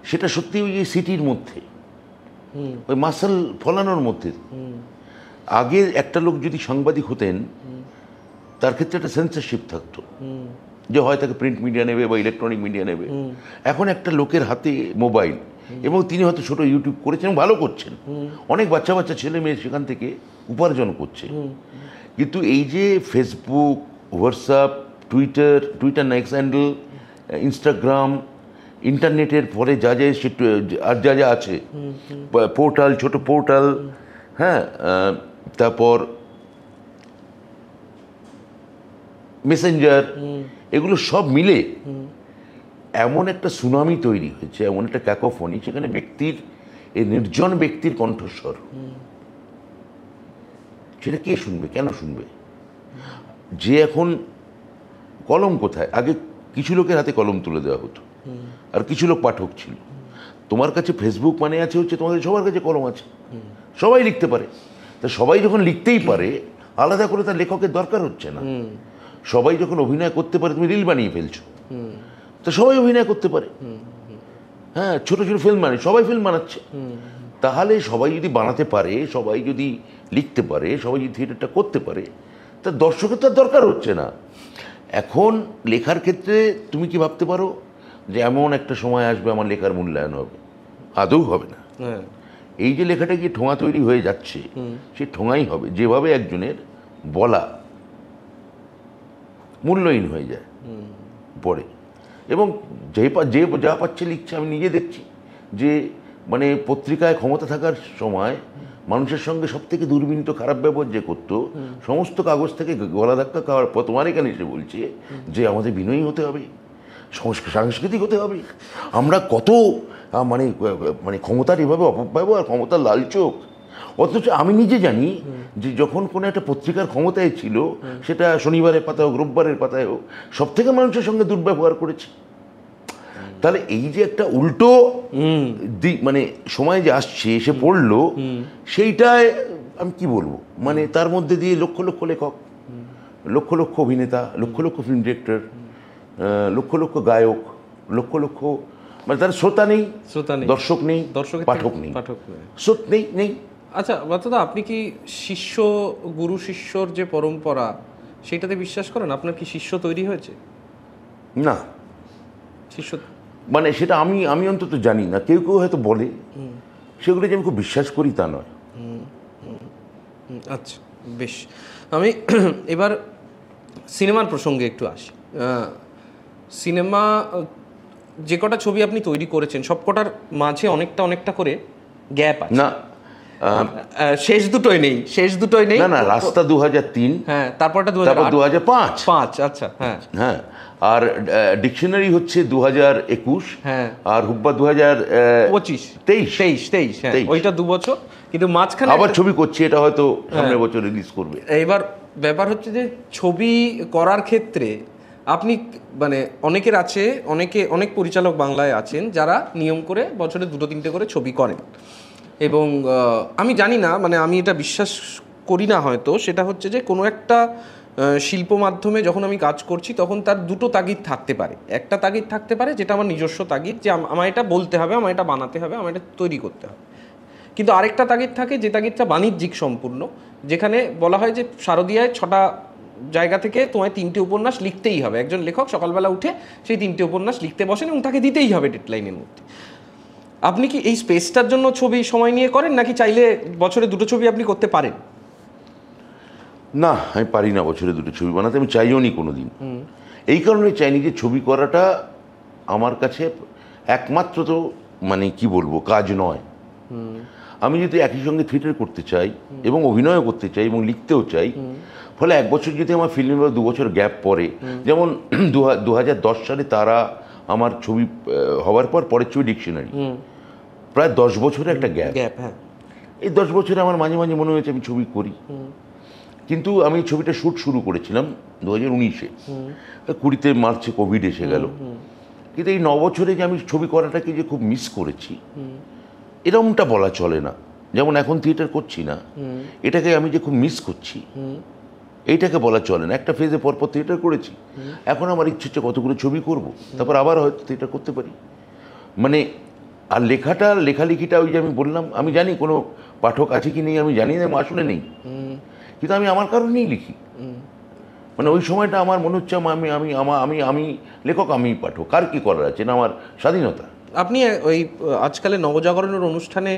সেটা সত্যি ওই সিটির মধ্যে, ওই মাসল ফলানোর মধ্যে। আগে একটা লোক যদি সাংবাদিক হতেন, তার ক্ষেত্রে একটা সেন্সরশিপ থাকতো, যে হয় তাকে প্রিন্ট মিডিয়া নেবে বা ইলেকট্রনিক মিডিয়া নেবে। এখন একটা লোকের হাতে মোবাইল, এবং তিনি হয়তো ছোট ইউটিউব করেছেন, ভালো করছেন, অনেক বাচ্চা বাচ্চা ছেলে মেয়ে সেখান থেকে উপার্জন করছে। কিন্তু এই যে ফেসবুক, হোয়াটসঅ্যাপ, টুইটার না এক্স হ্যান্ডেল, ইনস্টাগ্রাম, ইন্টারনেটের পরে যা যা আছে, পোর্টাল, ছোট পোর্টাল, হ্যাঁ, তারপর মেসেঞ্জার, এগুলো সব মিলে এমন একটা সুনামি তৈরি হয়েছে, এমন একটা ক্যাকোফনি, সেখানে এই নির্জন ব্যক্তির কণ্ঠস্বর, সেটা কে শুনবে, কেন শুনবে? যে এখন কলম কোথায়, আগে কিছু লোকের হাতে কলম তুলে দেওয়া হতো, আর কিছু লোক পাঠক ছিল। তোমার কাছে ফেসবুক মানে আছে হচ্ছে তোমাদের সবার কাছে কলম আছে, সবাই লিখতে পারে। তা সবাই যখন লিখতেই পারে, আলাদা করে তার লেখকের দরকার হচ্ছে না। সবাই যখন অভিনয় করতে পারে, তুমি রিল বানিয়ে ফেলছো, তো সবাই অভিনয় করতে পারে। হ্যাঁ, ছোট ছোট ফিল্ম সবাই ফিল্ম বানাচ্ছে। তাহলে সবাই যদি বানাতে পারে, সবাই যদি লিখতে পারে, সবাই যদি থিয়েটারটা করতে পারে, তা দর্শকের তো দরকার হচ্ছে না। এখন লেখার ক্ষেত্রে তুমি কি ভাবতে পারো যে এমন একটা সময় আসবে আমার লেখার মূল্যায়ন হবে? আদৌ হবে না। এই যে লেখাটা গিয়ে ঠোঙা তৈরি হয়ে যাচ্ছে, সে ঠোঙাই হবে, যেভাবে একজনের বলা মূল্যহীন হয়ে যায় পরে। এবং যে যা পাচ্ছে লিখছে। আমি নিজে দেখছি যে মানে পত্রিকায় ক্ষমতা থাকার সময় মানুষের সঙ্গে সব থেকে দুর্বিনীত খারাপ ব্যবহার যে করতো, সমস্ত কাগজ থেকে গলা ধাক্কা খাওয়ার পর তোমার এখানে এসে বলছে যে আমাদের বিনয়ী হতে হবে, সাংস্কৃতিক হতে হবে। আমরা কত মানে মানে ক্ষমতার এভাবে অপব্যবহার, ক্ষমতার লালচোখ। অথচ আমি নিজে জানি যে যখন কোনো একটা পত্রিকার ক্ষমতায় ছিল, সেটা শনিবারের পাতায় হোক, রোববারের পাতায় হোক, সব থেকে মানুষের সঙ্গে দুর্ব্যবহার করেছে। তাহলে এই যে একটা উল্টো মানে সময় যে আসছে, এসে পড়লো, সেইটায় আমি কি বলবো, মানে তার মধ্যে দিয়ে লক্ষ লক্ষ লেখক, লক্ষ লক্ষ অভিনেতা, লক্ষ লক্ষ ফিল্ম ডিরেক্টর, লক্ষ লক্ষ গায়ক, লক্ষ লক্ষ, মানে তার শ্রোতা নেই, দর্শক নেই, পাঠক নেই, স্রোত নেই। আচ্ছা বাতদা, আপনি কি শিষ্য গুরু শিষ্যর যে পরম্পরা, সেটাতে বিশ্বাস করেন? আপনার কি শিষ্য তৈরি হয়েছে? না, শিষ্য মানে সেটা আমি অন্তত জানি না। কেউ কেউ হয়তো বলে, সেগুলো যে আমি খুব বিশ্বাস করি তা নয়। আচ্ছা, বেশ। আমি এবার সিনেমার প্রসঙ্গে একটু আসি। সিনেমা যে কটা ছবি আপনি তৈরি করেছেন সবকটার মাঝে অনেকটা করে গ্যাপ আছে। না, শেষ দুটোই নেই। না, রাস্তা 2003, হ্যাঁ, তারপরটা তারপর 2005। 5, আচ্ছা, হ্যাঁ হ্যাঁ, আর ডিকশনারি হচ্ছে 2021, হ্যাঁ, আর হুব্বা 2023। 23, হ্যাঁ, ওইটা 2 বছর, কিন্তু মাঝখানে আবার ছবি করছি, এটা হয়তো সামনের বছর রিলিজ করবে। এইবার ব্যাপার হচ্ছে যে ছবি করার ক্ষেত্রে আপনি মানে অনেক পরিচালক বাংলায় আছেন যারা নিয়ম করে বছরে 2-3টে করে ছবি করেন, এবং আমি জানি না, মানে আমি এটা বিশ্বাস করি না হয়তো, সেটা হচ্ছে যে কোনো একটা শিল্প মাধ্যমে যখন আমি কাজ করছি তখন তার দুটো তাগিদ থাকতে পারে। একটা তাগিদ থাকতে পারে যেটা আমার নিজস্ব তাগিদ, যে আমার এটা বলতে হবে, আমার এটা বানাতে হবে, আমার এটা তৈরি করতে হবে। কিন্তু আরেকটা তাগিদ থাকে যে তাগিদটা বাণিজ্যিক সম্পূর্ণ, যেখানে বলা হয় যে শারদিয়ায় 6টা জায়গা থেকে তোমায় 3টে উপন্যাস লিখতেই হবে। একজন লেখক সকালবেলা উঠে সেই 3টে উপন্যাস লিখতে বসেন এবং তাকে দিতেই হবে ডেডলাইনের মধ্যে। আপনি কি এই স্পেসটার জন্য ছবি সময় নিয়ে করেন, নাকি চাইলে বছরে 2টো ছবি আপনি করতে পারেন? না, আমি পারি না বছরে 2টো ছবি বানাতে, আমি চাইও নি কোনোদিন। এই কারণে চাইনি যে ছবি করাটা আমার কাছে একমাত্র তো মানে কি বলবো কাজ নয়। আমি যদি একই সঙ্গে থিয়েটার করতে চাই এবং অভিনয়ও করতে চাই এবং লিখতেও চাই, ফলে 1 বছর যদি আমার ফিল্মে বা 2 বছর গ্যাপ পড়ে, যেমন 2010 সালে তারা আমার ছবি হওয়ার পরের ছবি ডিকশনারি, প্রায় 10 বছরের একটা গ্যাপ। হ্যাঁ, এই 10 বছরে আমার মাঝে মাঝে মনে হয়েছে আমি ছবি করি, কিন্তু আমি ছবিটা শ্যুট শুরু করেছিলাম 2019-এ, 20 মার্চে কোভিড এসে গেল। কিন্তু এই 9 বছরে যে আমি ছবি করাটাকে যে খুব মিস করেছি, এরকমটা বলা চলে না। যেমন এখন থিয়েটার করছি না, এটাকে আমি যে খুব মিস করছি, এইটাকে বলা চলে না। একটা ফেজে পরপর থিয়েটার করেছি, এখন আমার ইচ্ছে হচ্ছে কতগুলো ছবি করব, তারপর আবার হয়তো থিয়েটার করতে পারি। মানে আর লেখালেখিটা ওই যে আমি বললাম, আমি জানি কোনো পাঠক আছে কি নেই আমি জানি না, আসলে নেই, কিন্তু আমি আমার কারণেই লিখি। মানে ওই সময়টা আমার মনে হচ্ছে আমি লেখক, আমি পাঠক, কার কি করার আছে, না আমার স্বাধীনতা। আপনি ওই আজকালের নবজাগরণের অনুষ্ঠানে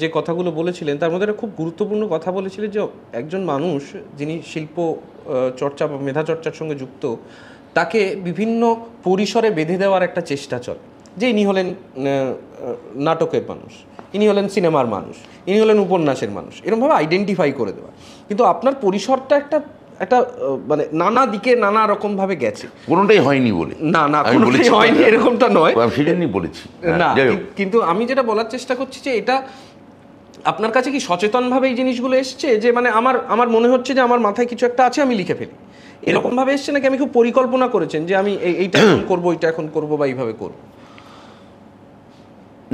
যে কথাগুলো বলেছিলেন তার মধ্যে একটা খুব গুরুত্বপূর্ণ কথা বলেছিলেন, যে একজন মানুষ যিনি শিল্প চর্চা বা মেধা চর্চার সঙ্গে যুক্ত, তাকে বিভিন্ন পরিসরে বেঁধে দেওয়ার একটা চেষ্টা চলে, যে ইনি হলেন নাটকের মানুষ, ইনি হলেন সিনেমার মানুষ, ইনি হলেন উপন্যাসের মানুষ, এরকমভাবে আইডেন্টিফাই করে দেওয়া। কিন্তু আপনার পরিসরটা একটা মানে নানা দিকে নানা রকম ভাবে গেছে, কোনোটাই হয়নি বলে না কোনোটাই হয়নি এরকমটা নয়, সেজন্যই বলেছি না। কিন্তু আমি যেটা বলার চেষ্টা করছি যে এটা আপনার কাছে কি সচেতনভাবে এই জিনিসগুলো এসছে, যে মানে আমার মনে হচ্ছে যে আমার মাথায় কিছু একটা আছে, আমি লিখে ফেলি, এরকম ভাবে এসছে, নাকি আমি খুব পরিকল্পনা করেছেন যে আমি এইটা এখন করবো, এইটা এখন করবো, বা এইভাবে করবো?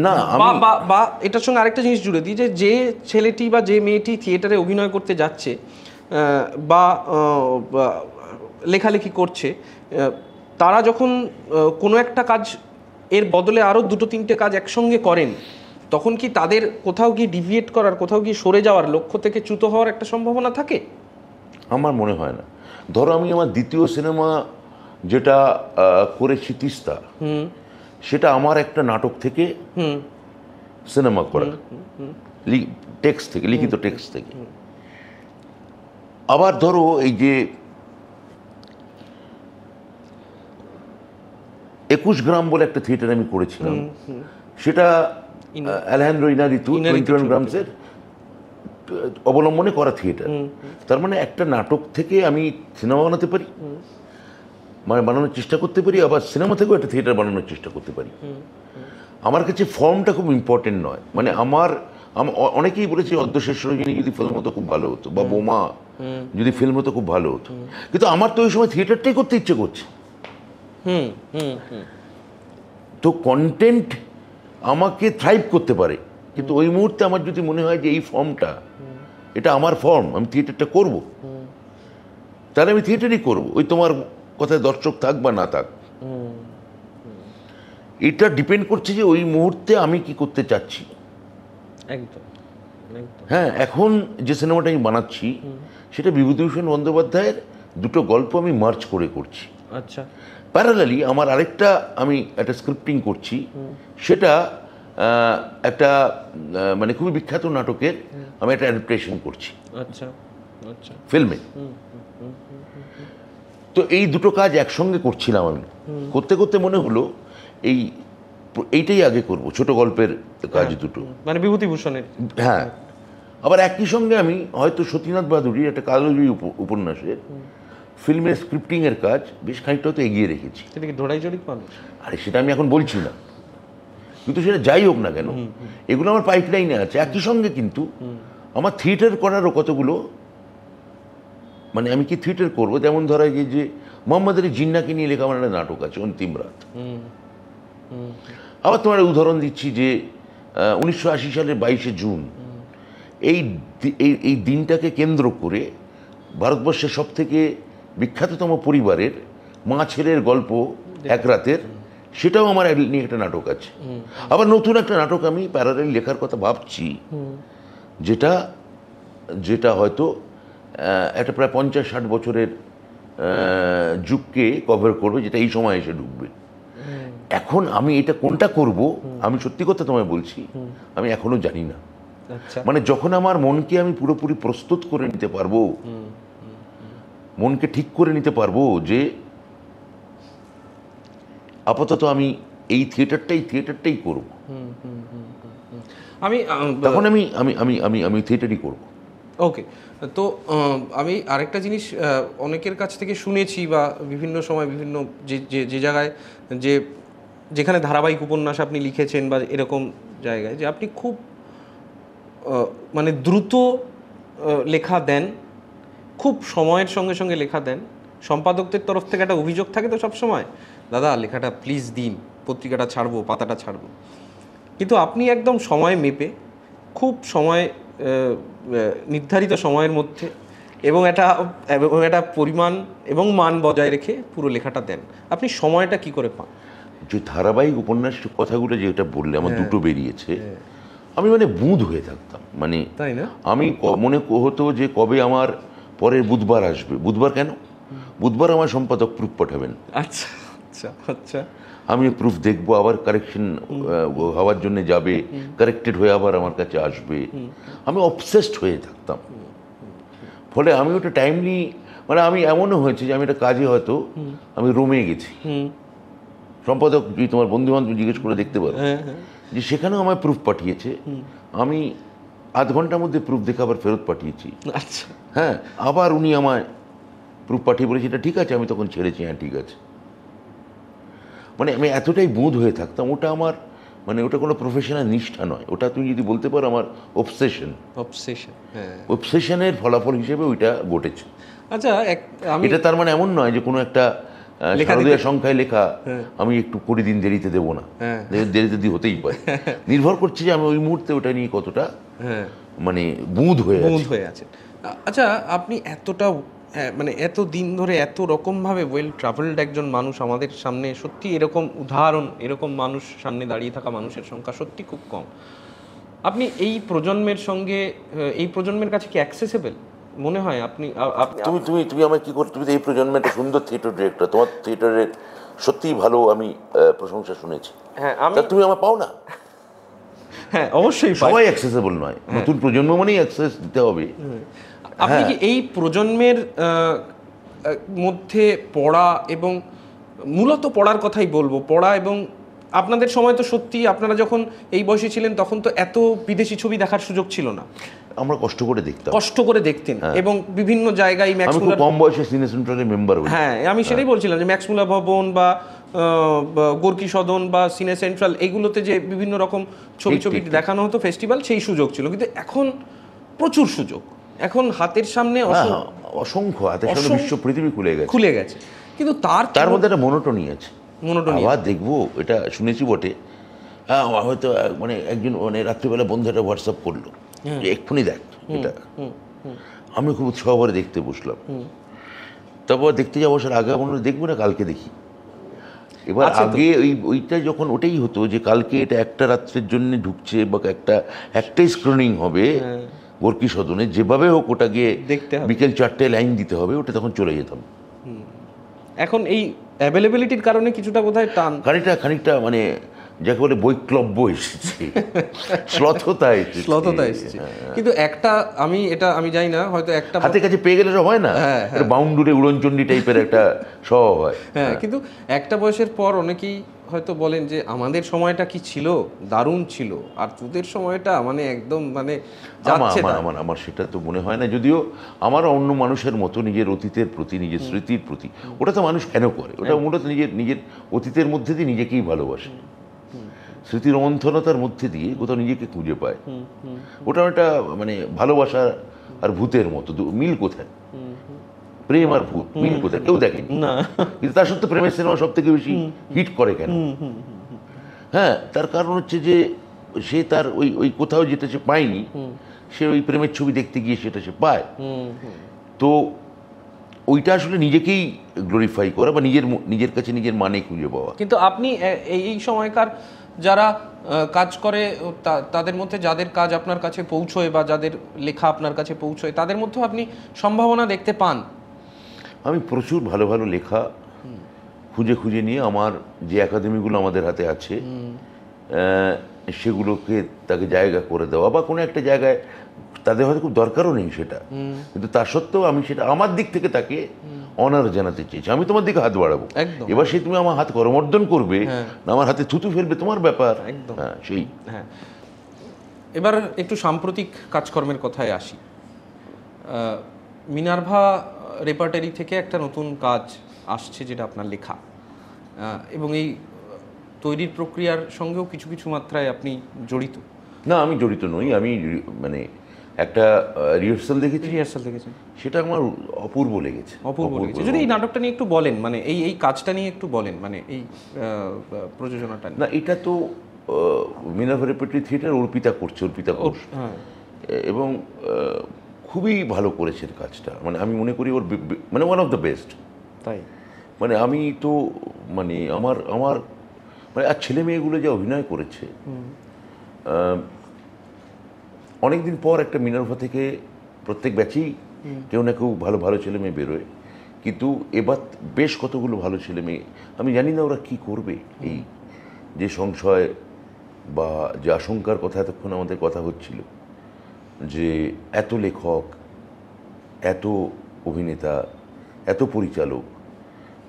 না, বা এটার সঙ্গে আরেকটা জিনিস জুড়ে দিই, যে ছেলেটি বা যে মেয়েটি থিয়েটারে অভিনয় করতে যাচ্ছে বা লেখালেখি করছে, তারা যখন কোনো একটা কাজ এর বদলে আরও 2-3টে কাজ একসঙ্গে করেন, তখন কি তাদের কোথাও গিয়ে ডিভিয়েট করার, কোথাও গিয়ে সরে যাওয়ার, লক্ষ্য থেকে চ্যুত হওয়ার একটা সম্ভাবনা থাকে? আমার মনে হয় না। ধরো আমি আমার দ্বিতীয় সিনেমা যেটা করেছি তিস্তা, সেটা আমার একটা নাটক থেকে সিনেমা করা, টেক্সট থেকে, লিখিত টেক্সট থেকে। আবার ধরো এই যে 21 গ্রাম বলে একটা থিয়েটার আমি করেছিলাম, সেটা আলেহান্দ্রো ইনারিতু 21 গ্রামসের অবলম্বনে করা থিয়েটার। তার মানে একটা নাটক থেকে আমি সিনেমা বানাতে পারি, মানে বানানোর চেষ্টা করতে পারি, আবার সিনেমা থেকেও একটা থিয়েটার বানানোর চেষ্টা করতে পারি। আমার কাছে ফর্মটা খুব ইম্পর্টেন্ট নয়। মানে আমার অনেকেই বলেছে অর্ধশেষ রজনী যদি ফিল্ম হতো খুব ভালো হতো, বা বোমা যদি ফিল্ম হতো খুব ভালো হতো, কিন্তু আমার তো ওই সময় থিয়েটারটাই করতে ইচ্ছে করছে। তো কন্টেন্ট আমাকে থ্রাইভ করতে পারে, কিন্তু ওই মুহূর্তে আমার যদি মনে হয় যে এই ফর্মটা, এটা আমার ফর্ম, আমি থিয়েটারটা করব, তাহলে আমি থিয়েটারই করব, ওই তোমার কথায় দর্শক থাক বা না থাক। এটা ডিপেন্ড করছে যে ওই মুহূর্তে আমি কি করতে চাচ্ছি। একদম। হ্যাঁ, এখন যে সিনেমাটা আমি বানাচ্ছি সেটা বিভূতিভূষণ বন্দ্যোপাধ্যায়ের 2টো গল্প আমি মার্চ করে করছি। আচ্ছা। প্যারালালি আমার আরেকটা আমি একটা স্ক্রিপ্টিং করছি, সেটা একটা মানে খুবই বিখ্যাত নাটকের আমি একটা অ্যাডাপ্টেশন করছি। আচ্ছা আচ্ছা। ফিল্মে। তো এই দুটো কাজ একসঙ্গে করছিলাম আমি, করতে করতে মনে হলো এইটাই আগে করব, ছোট গল্পের কাজ দুটো, মানে বিভূতিভূষণের। হ্যাঁ। আবার একই সঙ্গে আমি হয়তো সতীনাথ বাদুড়ির একটা কালজয়ী উপন্যাসের ফিল্মের স্ক্রিপ্টিংয়ের কাজ বেশ খানিকটা হয়তো এগিয়ে রেখেছি। সেটা কি ধরাইজড়িক মানুষ? আরে সেটা আমি এখন বলছি না, কিন্তু সেটা যাই হোক না কেন, এগুলো আমার পাইপলাইনে আছে। একই সঙ্গে কিন্তু আমার থিয়েটার করারও কতগুলো, মানে আমি কি থিয়েটার করবো, যেমন ধরা যে মোহাম্মদ আলী জিন্নাকে নিয়ে লেখা আমার একটা নাটক আছে অন্তিম রাত। আবার তোমার উদাহরণ দিচ্ছি যে 1980 সালের 22শে জুন, এই দিনটাকে কেন্দ্র করে ভারতবর্ষের সব থেকে বিখ্যাততম পরিবারের মা ছেলের গল্প এক রাতের, সেটাও আমার নিয়ে একটা নাটক আছে। আবার নতুন একটা নাটক আমি প্যারালাল লেখার কথা ভাবছি, যেটা হয়তো একটা প্রায় 50-60 বছরের যুগকে কভার করবে, যেটা এই সময় এসে ঢুকবে। এখন আমি এটা কোনটা করব, আমি সত্যি কথা তোমায় বলছি, আমি এখনো জানি না। মানে যখন আমার মনকে আমি পুরোপুরি প্রস্তুত করে নিতে পারবো, মনকে ঠিক করে নিতে পারবো যে আপাতত আমি এই থিয়েটারটাই করব, তখন আমি থিয়েটারই করব। ওকে। তো আমি আরেকটা জিনিস অনেকের কাছ থেকে শুনেছি, বা বিভিন্ন সময় বিভিন্ন যে জায়গায় যেখানে ধারাবাহিক উপন্যাস আপনি লিখেছেন বা এরকম জায়গায়, যে আপনি খুব মানে দ্রুত লেখা দেন, খুব সময়ের সঙ্গে সঙ্গে লেখা দেন। সম্পাদকদের তরফ থেকে একটা অভিযোগ থাকে তো সবসময়, দাদা লেখাটা প্লিজ দিন, পত্রিকাটা ছাড়বো, পাতাটা ছাড়বো। কিন্তু আপনি একদম সময় মেপে, খুব সময় নির্ধারিত সময়ের মধ্যে এবং একটা পরিমাণ এবং মান বজায় রেখে পুরো লেখাটা দেন। আপনি সময়টা কি করে পান? যে ধারাবাহিক উপন্যাস কথাগুলো যেটা বললে আমার দুটো বেরিয়েছে, আমি মানে বুঁদ হয়ে থাকতাম, মানে তাই না, আমি মনে হতো যে কবে আমার পরের বুধবার আসবে। বুধবার কেন? বুধবার আমার সম্পাদক প্রুফ পাঠাবেন। আচ্ছা আচ্ছা আচ্ছা। আমি প্রুফ দেখবো, আবার কারেকশন হওয়ার জন্য যাবে, কারেক্টেড হয়ে আবার আমার কাছে আসবে। আমি অবসেসড হয়ে থাকতাম, ফলে আমি ওটা টাইমলি, মানে আমি এমনও হয়েছে যে আমি একটা কাজে হয়তো আমি রোমে গেছি, সম্পাদক তোমার বন্ধু বান্ধব জিজ্ঞেস করে দেখতে পারো, যে সেখানেও আমায় প্রুফ পাঠিয়েছে, আমি আধ ঘন্টার মধ্যে প্রুফ দেখে আবার ফেরত পাঠিয়েছি। আচ্ছা, হ্যাঁ, আবার উনি আমায় প্রুফ পাঠিয়ে বলেছে এটা ঠিক আছে, আমি তখন ছেড়েছি, হ্যাঁ ঠিক আছে। মানে আমি এতটাই বুঁদ হয়ে থাকতাম, ওটা আমার মানে ওটা কোনো প্রফেশনাল নিষ্ঠা নয়, ওটা তুমি যদি বলতে পারো আমার অবসেশন। অবসেশনের ফলাফল হিসেবে ওইটা ঘটেছে। আচ্ছা, এটা তার মানে এমন নয় যে কোনো একটা শারদীয় সংখ্যায় লেখা আমি একটু করে দিন দেরিতে দেবো না, দেরিতে দিয়ে হতেই পারে, নির্ভর করছে যে আমি ওই মুহূর্তে ওটা নিয়ে কতটা মানে বুঁদ হয়ে আছে। আচ্ছা, আপনি এতটা মানে এত দিন ধরে এত রকমভাবে ওয়েল ট্রাভেলড একজন মানুষ, আমাদের সামনে সত্যি এরকম উদাহরণ, এরকম মানুষ সামনে দাঁড়িয়ে থাকা মানুষের সংখ্যা সত্যি খুব কম। আপনি এই প্রজন্মের সঙ্গে, এই প্রজন্মের কাছে কি অ্যাক্সেসেবল মনে হয়? তুমি আমায় কি করতে, তুমি এই প্রজন্মের একটা সুন্দর থিয়েটার ডিরেক্টর, তোমার থিয়েটারের সত্যিই ভালো আমি প্রশংসা শুনেছি। হ্যাঁ, তুমি আমার পাও না? হ্যাঁ, অবশ্যই। সবাই অ্যাক্সেসেবল নয়, নতুন প্রজন্ম মানেই অ্যাক্সেস দিতে হবে। আপনি কি এই প্রজন্মের মধ্যে পড়া, এবং মূলত পড়ার কথাই বলবো, পড়া, এবং আপনাদের সময় তো সত্যি আপনারা যখন এই বয়সে ছিলেন তখন তো এত বিদেশি ছবি দেখার সুযোগ ছিল না, আমরা কষ্ট করে দেখতেন এবং বিভিন্ন জায়গায় কম বয়সে সিনে সেন্ট্রালের মেম্বার হই। হ্যাঁ, আমি সেটাই বলছিলাম যে ম্যাক্সমূলা ভবন বা গোর্কি সদন বা সিনে সেন্ট্রাল, এগুলোতে যে বিভিন্ন রকম ছবি দেখানো হতো, ফেস্টিভ্যাল, সেই সুযোগ ছিল। কিন্তু এখন প্রচুর সুযোগ, এখন হাতের সামনে অসংখ্য, হাতের সামনে বিশ্ব পৃথিবী খুলে গেছে। কিন্তু তার মধ্যে একটা মনোটনি আছে। আবার দেখবো, এটা শুনেছি বটে, হয়তো মানে একজন মানে রাত্রিবেলা বন্ধুটা হোয়াটসঅ্যাপ করলো যে এক্ষুনি দেখ এটা, আমি খুব উৎসাহ করে দেখতে বসলাম। তারপর দেখতে যাবো, বসার আগে মনে দেখবো না, কালকে দেখি। এবার আগে ওইটা যখন ওটাই হতো যে কালকে এটা একটা রাত্রের জন্য ঢুকছে, বা একটাই স্ক্রিনিং হবে গোর্কি সদনে, যেভাবে হোক ওটা গিয়ে বিকেল 4টায় লাইন দিতে হবে, ওটা তখন চলে যেতাম। এখন এই অ্যাভেলেবিলিটির কারণে কিছুটা বোধহয় টান, খানিকটা মানে যাকে বলে বৈক্লব্য এসেছে, শ্লথতা এসেছে। কিন্তু একটা আমি জানি না, হয়তো একটা হাতে কাছে পেয়ে গেলে সব হয় না, বাউন্ডুরে উড়নচণ্ডী টাইপের একটা স্বভাব হয়। হ্যাঁ, কিন্তু একটা বয়সের পর অনেকেই হয়তো বলেন যে আমাদের সময়টা কি ছিল, দারুণ ছিল, আর তোদের সময়টা মানে একদম মানে যাচ্ছে না। আমার সেটা তো মনে হয় না, যদিও আমার অন্য মানুষের মতো নিজের অতীতের প্রতি, নিজের স্মৃতির প্রতি, ওটা তো মানুষ কেন করে, ওটা মূলত নিজের অতীতের মধ্যে দিয়ে নিজেকেই ভালোবাসে, স্মৃতির অমন্থনতার মধ্যে দিয়ে কোথাও নিজেকে খুঁজে পায়। ওটা একটা মানে ভালোবাসা আর ভূতের মতো, মিল কোথায়? প্রেম আর ভূত মিল কোথায়? কেউ দেখেনি, কিন্তু তার সত্ত্বেও প্রেমের সিনেমা সব থেকে বেশি হিট করে কেন? হ্যাঁ, তার কারণ হচ্ছে যে সে তার ওই কোথাও যেটা সে পায়নি, সে ওই প্রেমের ছবি দেখতে গিয়ে সেটা সে পায়। তো ওইটা আসলে নিজেকেই গ্লোরিফাই করা বা নিজের কাছে নিজের মানে খুঁজে পাওয়া। কিন্তু আপনি এই সময়কার যারা কাজ করে তাদের মধ্যে যাদের কাজ আপনার কাছে পৌঁছয় বা যাদের লেখা আপনার কাছে পৌঁছয়, তাদের মধ্যেও আপনি সম্ভাবনা দেখতে পান? আমি প্রচুর ভালো ভালো লেখা খুঁজে খুঁজে নিয়ে আমার যে একাডেমিগুলো আমাদের হাতে আছে সেগুলোকে তাকে জায়গা করে দেওয়া, বা কোনো একটা জায়গায় তাদের হয়তো খুব দরকারও নেই সেটা, কিন্তু তা সত্ত্বেও আমি সেটা আমার দিক থেকে তাকে অনার জানাতে চেয়েছি। আমি তোমার দিকে হাত বাড়াবো, এবার সে তুমি আমার হাত করমর্দন করবে না আমার হাতে থুতু ফেলবে, তোমার ব্যাপার। হ্যাঁ, সেই। হ্যাঁ, এবার একটু সাম্প্রতিক কাজকর্মের কথায় আসি। মিনার্ভা রেপার্টারি থেকে একটা নতুন কাজ আসছে যেটা আপনার লেখা, এবং এই তৈরির প্রক্রিয়ার সঙ্গেও কিছু কিছু মাত্রায় আপনি জড়িত। না, আমি জড়িত নই, আমি মানে একটা রিহার্সাল দেখেছি, সেটা আমার অপূর্ব লেগেছে। যদি এই নাটকটা নিয়ে একটু বলেন, মানে এই কাজটা নিয়ে একটু বলেন, মানে এই প্রযোজনাটা। না, এটা তো মিনার্ভা রেপার্টারি থিয়েটার অর্পিতা করছে, অর্পিতা ঘোষ, এবং খুবই ভালো করেছেন কাজটা। মানে আমি মনে করি ওর মানে ওয়ান অফ দ্য বেস্ট। তাই মানে আমি তো মানে আমার মানে আর ছেলে মেয়েগুলো যা অভিনয় করেছে, অনেকদিন পর একটা মিনার্ভা থেকে প্রত্যেক ব্যাচেই কেউ না কেউ ভালো ভালো ছেলে মেয়ে বেরোয়, কিন্তু এবার বেশ কতগুলো ভালো ছেলে মেয়ে। আমি জানি না ওরা কি করবে, এই যে সংশয় বা যে আশঙ্কার কথা এতক্ষণ আমাদের কথা হচ্ছিল, যে এত লেখক, এত অভিনেতা, এত পরিচালক,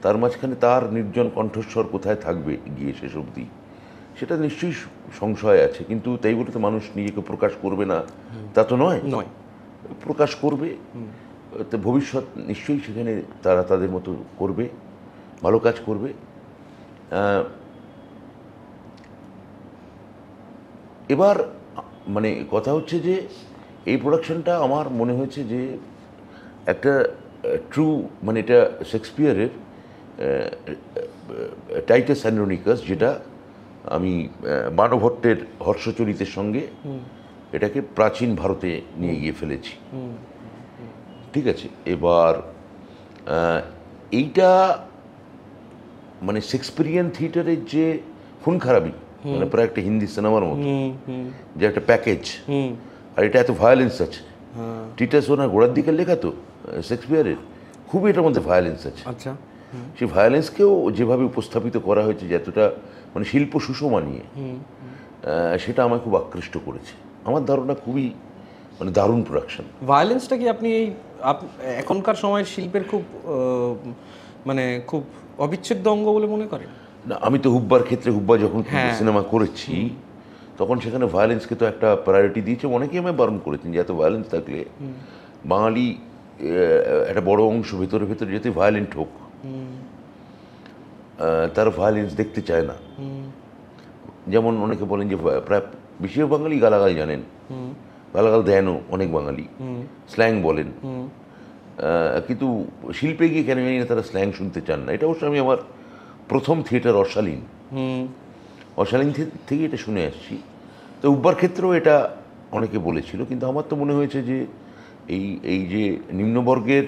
তার মাঝখানে তার নির্জন কণ্ঠস্বর কোথায় থাকবে গিয়ে শেষ অবধি, সেটা নিশ্চয়ই সংশয় আছে। কিন্তু তাই বলে তো মানুষ নিজেকে প্রকাশ করবে না তা তো নয়, প্রকাশ করবে। তো ভবিষ্যৎ নিশ্চয়ই সেখানে তারা তাদের মতো করবে, ভালো কাজ করবে। এবার মানে কথা হচ্ছে যে এই প্রোডাকশনটা আমার মনে হয়েছে যে একটা ট্রু, মানে এটা শেক্সপিয়ারের টাইটাস অ্যান্ড্রোনিকাস, যেটা আমি মানভট্টের হর্ষচরিতের সঙ্গে এটাকে প্রাচীন ভারতে নিয়ে গিয়ে ফেলেছি। ঠিক আছে, এবার এইটা মানে শেক্সপিয়ারিয়ান থিয়েটারের যে খুন খারাপি, মানে প্রায় একটা হিন্দি সিনেমার মতো, যে একটা প্যাকেজ, আর এটা এত ভায়োলেন্স আছে। টিটাস ওনার গোড়ার দিকের লেখা তো শেক্সপিয়ারের, খুবই এটার মধ্যে ভায়োলেন্স আছে। আচ্ছা, সেই ভায়োলেন্সকেও যেভাবে উপস্থাপিত করা হয়েছে, যে এতটা মানে শিল্প সুষমা নিয়ে, সেটা আমায় খুব আকৃষ্ট করেছে। আমার ধারণা খুবই মানে দারুণ প্রোডাকশন। ভায়োলেন্সটা কি আপনি এই এখনকার সময়ের শিল্পের খুব মানে খুব অবিচ্ছেদ্য অঙ্গ বলে মনে করেন? না, আমি তো হুব্বার ক্ষেত্রে, হুব্বা যখন সিনেমা করেছি তখন সেখানে ভায়োলেন্সকে তো একটা প্রায়োরিটি দিয়েছে। অনেকেই আমায় বারণ করেছেন যে এত ভায়োলেন্স থাকলে বাঙালি একটা বড় অংশ ভেতরে ভেতরে যেতে ভায়োলেন্ট হোক, তারা ভায়োলেন্স দেখতে চায় না। যেমন অনেকে বলেন যে প্রায় বেশিরভাগ বাঙালি গালাগাল জানেন, গালাগাল দেনও অনেক বাঙালি, স্ল্যাং বলেন, কিন্তু শিল্পে গিয়ে কেন জানি না তারা স্ল্যাং শুনতে চান না। এটা অবশ্য আমি আমার প্রথম থিয়েটার অশালীন থেকে এটা শুনে আসছি। তো উব্বার ক্ষেত্রেও এটা অনেকে বলেছিল, কিন্তু আমার তো মনে হয়েছে যে এই যে নিম্নবর্গের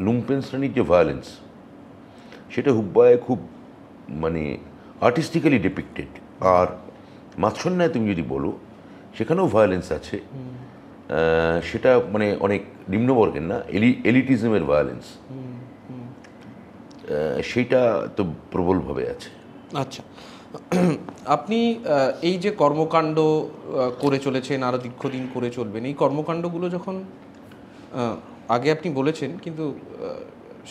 লুম্পেন শ্রেণীর যে ভায়োলেন্স, সেটা হুব্বায় খুব মানে আর্টিস্টিক্যালি ডিপিক্টেড। আর মাৎসন্যায় তুমি যদি বলো, সেখানেও ভায়োলেন্স আছে, সেটা মানে অনেক নিম্নবর্গের না, এলিটিজমের ভায়োলেন্স, সেইটা তো প্রবলভাবে আছে। আচ্ছা, আপনি এই যে কর্মকাণ্ড করে চলেছেন, আরও দীর্ঘদিন করে চলবেন, এই কর্মকাণ্ডগুলো যখন আগে আপনি বলেছেন, কিন্তু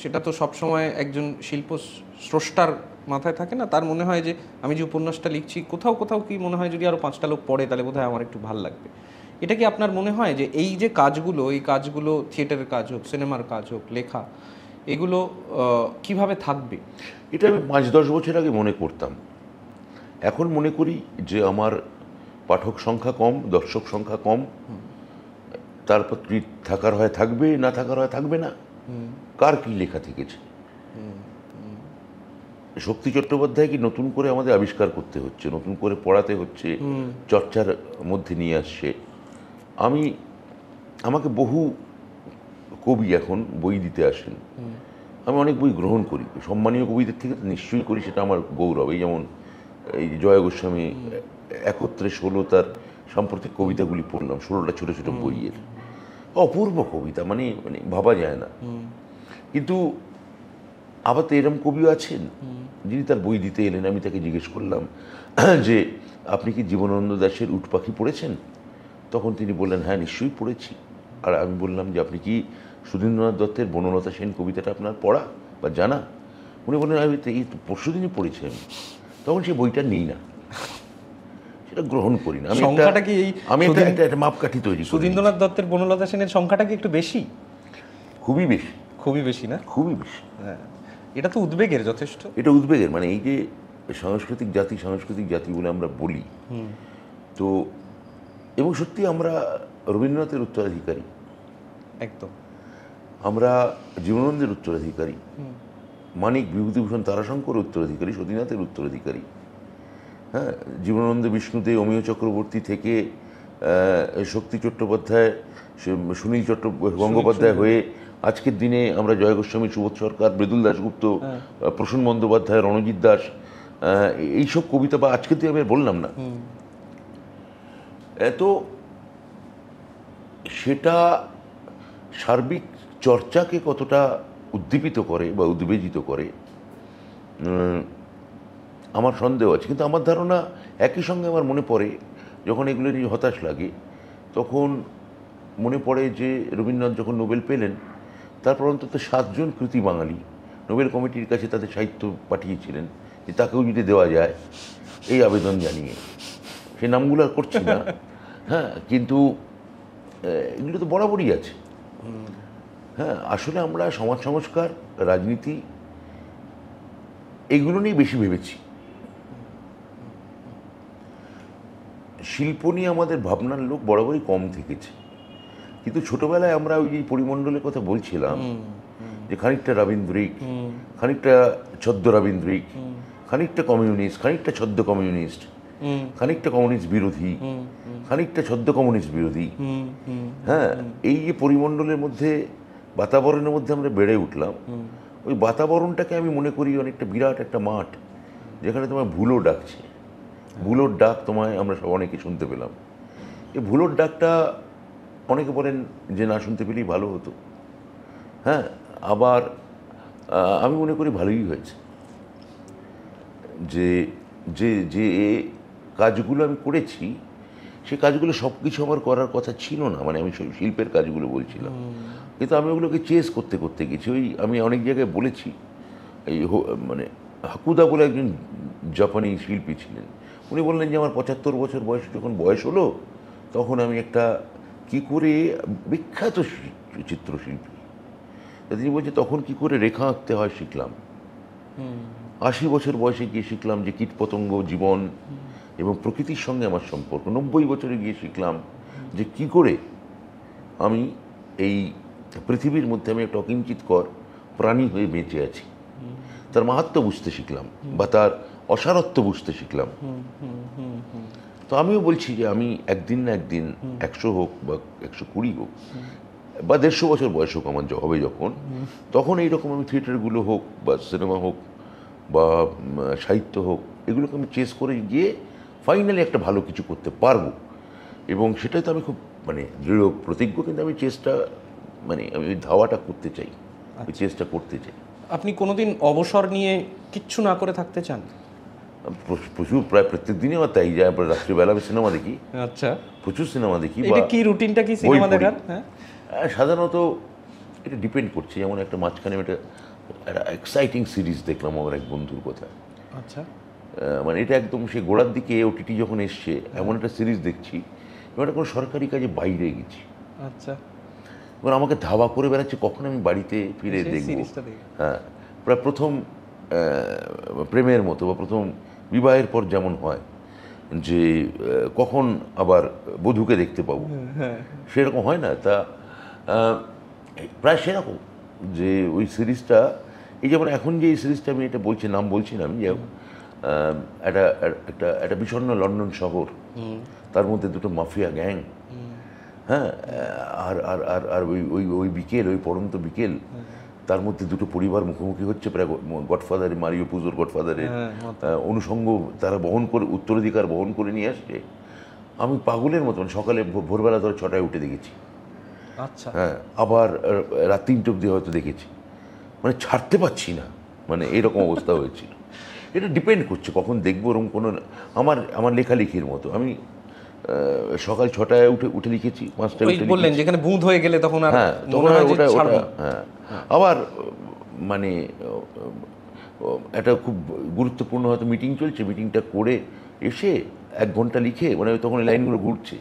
সেটা তো সবসময় একজন শিল্প স্রষ্টার মাথায় থাকে না। তার মনে হয় যে আমি যে উপন্যাসটা লিখছি, কোথাও কোথাও কি মনে হয় যদি আরও 5টা লোক পড়ে তাহলে বোধহয় আমার একটু ভালো লাগবে। এটা কি আপনার মনে হয় যে এই যে কাজগুলো, এই কাজগুলো থিয়েটারের কাজ হোক, সিনেমার কাজ হোক, লেখা, এগুলো কিভাবে থাকবে? এটা আমি 5-10 বছর আগে মনে করতাম। এখন মনে করি যে আমার পাঠক সংখ্যা কম, দর্শক সংখ্যা কম, তারপর থাকার হয় থাকবে, না থাকার হয় থাকবে না। কার কি লেখা থেকেছে? শক্তি চট্টোপাধ্যায় কি নতুন করে আমাদের আবিষ্কার করতে হচ্ছে, নতুন করে পড়াতে হচ্ছে, চর্চার মধ্যে নিয়ে আসছে। আমাকে বহু কবি এখন বই দিতে আসেন, আমি অনেক বই গ্রহণ করি, সম্মানীয় কবিদের থেকে তো নিশ্চয়ই করি, সেটা আমার গৌরব। এই যেমন এই জয় গোস্বামী একত্রে 16 তার সাম্প্রতিক কবিতাগুলি পড়লাম, 16টা ছোটো ছোটো বইয়ের, অপূর্ব কবিতা, মানে মানে ভাবা যায় না। কিন্তু আবার তো এরম কবিও আছেন যিনি তার বই দিতে এলেন, আমি তাকে জিজ্ঞেস করলাম যে আপনি কি জীবনানন্দ দাশের উট পাখি পড়েছেন? তখন তিনি বললেন হ্যাঁ নিশ্চয়ই পড়েছি। আর আমি বললাম যে আপনি কি সুধীন্দ্রনাথ দত্তের বনলতা সেন কবিতাটা আপনার পড়া বা জানা? উনি বললেন আমি তো এই পরশুদিনই পড়েছি আমি। তখন সেই বইটা নিই না, সেটা গ্রহণ করি না। সংখ্যাটা কি আমি একটা মাপকাঠি তৈরি করি। সুধীন্দ্রনাথ দত্তের বনলতা সেনের সংখ্যাটা কি একটু বেশি? খুবই বেশি, খুবই বেশি না? খুবই বেশি। হ্যাঁ, এটা তো উদ্বেগের যথেষ্ট। এটা উদ্বেগের, মানে এই যে সাংস্কৃতিক জাতি বলে আমরা বলি, তো এবং সত্যি আমরা রবীন্দ্রনাথের উত্তরাধিকারী, একদম আমরা জীবনানন্দের উত্তরাধিকারী, মানিক বিভূতিভূষণ তারাশঙ্কর উত্তরাধিকারী, সতীনাথের উত্তরাধিকারী। হ্যাঁ, জীবনানন্দ বিষ্ণুদেব, অমিয় চক্রবর্তী থেকে শক্তি চট্টোপাধ্যায়, সুনীল গঙ্গোপাধ্যায় হয়ে আজকের দিনে আমরা জয় গোস্বামী, সুবোধ সরকার, মৃদুল দাশগুপ্ত, প্রসূন বন্দ্যোপাধ্যায়, রণজিৎ দাস, এইসব কবিতা, বা আজকের দিনে আমি বললাম না, তো সেটা সার্বিক চর্চাকে কতটা উদ্দীপিত করে বা উদ্বেজিত করে আমার সন্দেহ আছে। কিন্তু আমার ধারণা একই সঙ্গে আমার মনে পড়ে, যখন এগুলো নিয়ে হতাশ লাগে, তখন মনে পড়ে যে রবীন্দ্রনাথ যখন নোবেল পেলেন, তারপর অন্তত 7 জন কৃতি বাঙালি নোবেল কমিটির কাছে তাদের সাহিত্য পাঠিয়েছিলেন যে তাকেও যদি দেওয়া যায়, এই আবেদন জানিয়ে। সেই নামগুলো আর করছি না, হ্যাঁ, কিন্তু এগুলো তো বরাবরই আছে। হ্যাঁ, আসলে আমরা সমাজ সংস্কার, রাজনীতি, এইগুলো নিয়ে বেশি ভেবেছি। শিল্প নিয়ে আমাদের ভাবনার লোক বরাবরই কম থেকেছে। কিন্তু ছোটবেলায় আমরা ওই যে পরিমণ্ডলের কথা বলছিলাম, যে খানিকটা রবীন্দ্রিক, খানিকটা ছদ্ম রবীন্দ্রিক, খানিকটা কমিউনিস্ট, খানিকটা ছদ্ম কমিউনিস্ট, খানিকটা কমিউনিস্ট বিরোধী, খানিকটা ছদ্ম কমিউনিস্ট বিরোধী। হ্যাঁ, এই যে পরিমণ্ডলের মধ্যে, বাতাবরণের মধ্যে আমরা বেড়ে উঠলাম, ওই বাতাবরণটাকে আমি মনে করি অনেকটা বিরাট একটা মাঠ, যেখানে তোমার ভুলো ডাকছে। ভুলোর ডাক তোমায় আমরা সব অনেকে শুনতে পেলাম। এই ভুলোর ডাকটা অনেকে বলেন যে না শুনতে পেলেই ভালো হতো। হ্যাঁ, আবার আমি মনে করি ভালোই হয়েছে যে যে যে কাজগুলো আমি করেছি, সে কাজগুলো সব কিছু আমার করার কথা ছিল না, মানে আমি শিল্পের কাজগুলো বলছিলাম, কিন্তু আমি ওগুলোকে চেস করতে করতে গেছি। ওই আমি অনেক জায়গায় বলেছি, এই মানে হাকুদা বলে একজন জাপানি শিল্পী ছিলেন, উনি বললেন যে আমার 75 বছর বয়স যখন বয়স হলো, তখন আমি একটা কি করে, বিখ্যাত চিত্রশিল্পী, তিনি বলছে তখন কি করে রেখা আঁকতে হয় শিখলাম। 80 বছর বয়সে গিয়ে শিখলাম যে কীটপতঙ্গ, জীবন এবং প্রকৃতির সঙ্গে আমার সম্পর্ক। 90 বছরে গিয়ে শিখলাম যে কি করে আমি এই পৃথিবীর মধ্যে আমি একটা অকিঞ্চিৎকর প্রাণী হয়ে বেঁচে আছি, তার মাহাত্ম্য বুঝতে শিখলাম, বা তার অসারত্ব বুঝতে শিখলাম। তো আমিও বলছি যে আমি একদিন না একদিন 100 হোক বা 120 হোক বা 150 বছর বয়স হোক আমার হবে যখন, তখন এইরকম আমি থিয়েটারগুলো হোক বা সিনেমা হোক বা সাহিত্য হোক, এগুলোকে আমি চেস করে গিয়ে ফাইনালি একটা ভালো কিছু করতে পারবো। এবং সেটাই তো আমি খুব মানে দৃঢ় প্রতিজ্ঞ। কিন্তু আমি চেষ্টা, মানে আমি ওই ধাওয়াটা করতে চাই, ওই চেষ্টা করতে চাই। আপনি কোনোদিন অবসর নিয়ে কিচ্ছু না করে থাকতে চান? প্রচুর, প্রায় প্রত্যেক দিনই আমার তাই যায়। রাত্রিবেলা আমি সিনেমা দেখি, আচ্ছা, প্রচুর সিনেমা দেখি। এটা কি রুটিনটা, কি সিনেমা দেখার? হ্যাঁ, সাধারণত এটা ডিপেন্ড করছে। যেমন একটা মাঝখানে একটা এক্সাইটিং সিরিজ দেখলাম আমার এক বন্ধুর কথা। আচ্ছা, মানে এটা একদম সে গোড়ার দিকে ওটিটি যখন এসছে, এমন একটা সিরিজ দেখছি, এবার কোনো সরকারি কাজে বাইরে গেছি, আচ্ছা, এবার আমাকে ধাওয়া করে বেড়াচ্ছে কখন আমি বাড়িতে ফিরে দেখব। হ্যাঁ, প্রায় প্রথম প্রেমের মতো বা প্রথম বিবাহের পর যেমন হয় যে কখন আবার বধূকে দেখতে পাবো, সেরকম হয় না। তা প্রায় সেরকম যে ওই সিরিজটা, এই যেমন এখন যে এই সিরিজটা আমি এটা বলছি, নাম বলছি না আমি, যে একটা একটা একটা বিষণ্ণ লন্ডন শহর, তার মধ্যে দুটো মাফিয়া গ্যাং, হ্যাঁ, আর আর আর আর ওই ওই ওই বিকেল, ওই পড়ন্ত বিকেল, তার মধ্যে দুটো পরিবার মুখোমুখি হচ্ছে, প্রায় গডফাদারের, মারিও পুজোর গডফাদারের অনুষঙ্গ তারা বহন করে, উত্তরাধিকার বহন করে নিয়ে আসছে। আমি পাগলের মতন সকালে ভোরবেলা ধরে 6টায় উঠে দেখেছি। আচ্ছা, হ্যাঁ, আবার রাত 3টে অবধি হয়তো দেখেছি, মানে ছাড়তে পারছি না, মানে এরকম অবস্থা হয়েছিল। এটা ডিপেন্ড করছে কখন দেখবো, ওরকম কোনো, আমার লেখালেখির মতো আমি সকাল 6টায় উঠে লিখেছি, 5টায় উঠে বললেন যেখানে বুঁদ হয়ে গেলে তখন আর, হ্যাঁ, তখন ওটা হ্যাঁ। আবার মানে একটা খুব গুরুত্বপূর্ণ হয়তো মিটিং চলছে, মিটিংটা করে এসে 1 ঘন্টা লিখে, মানে তখন লাইনগুলো ঘুরছে,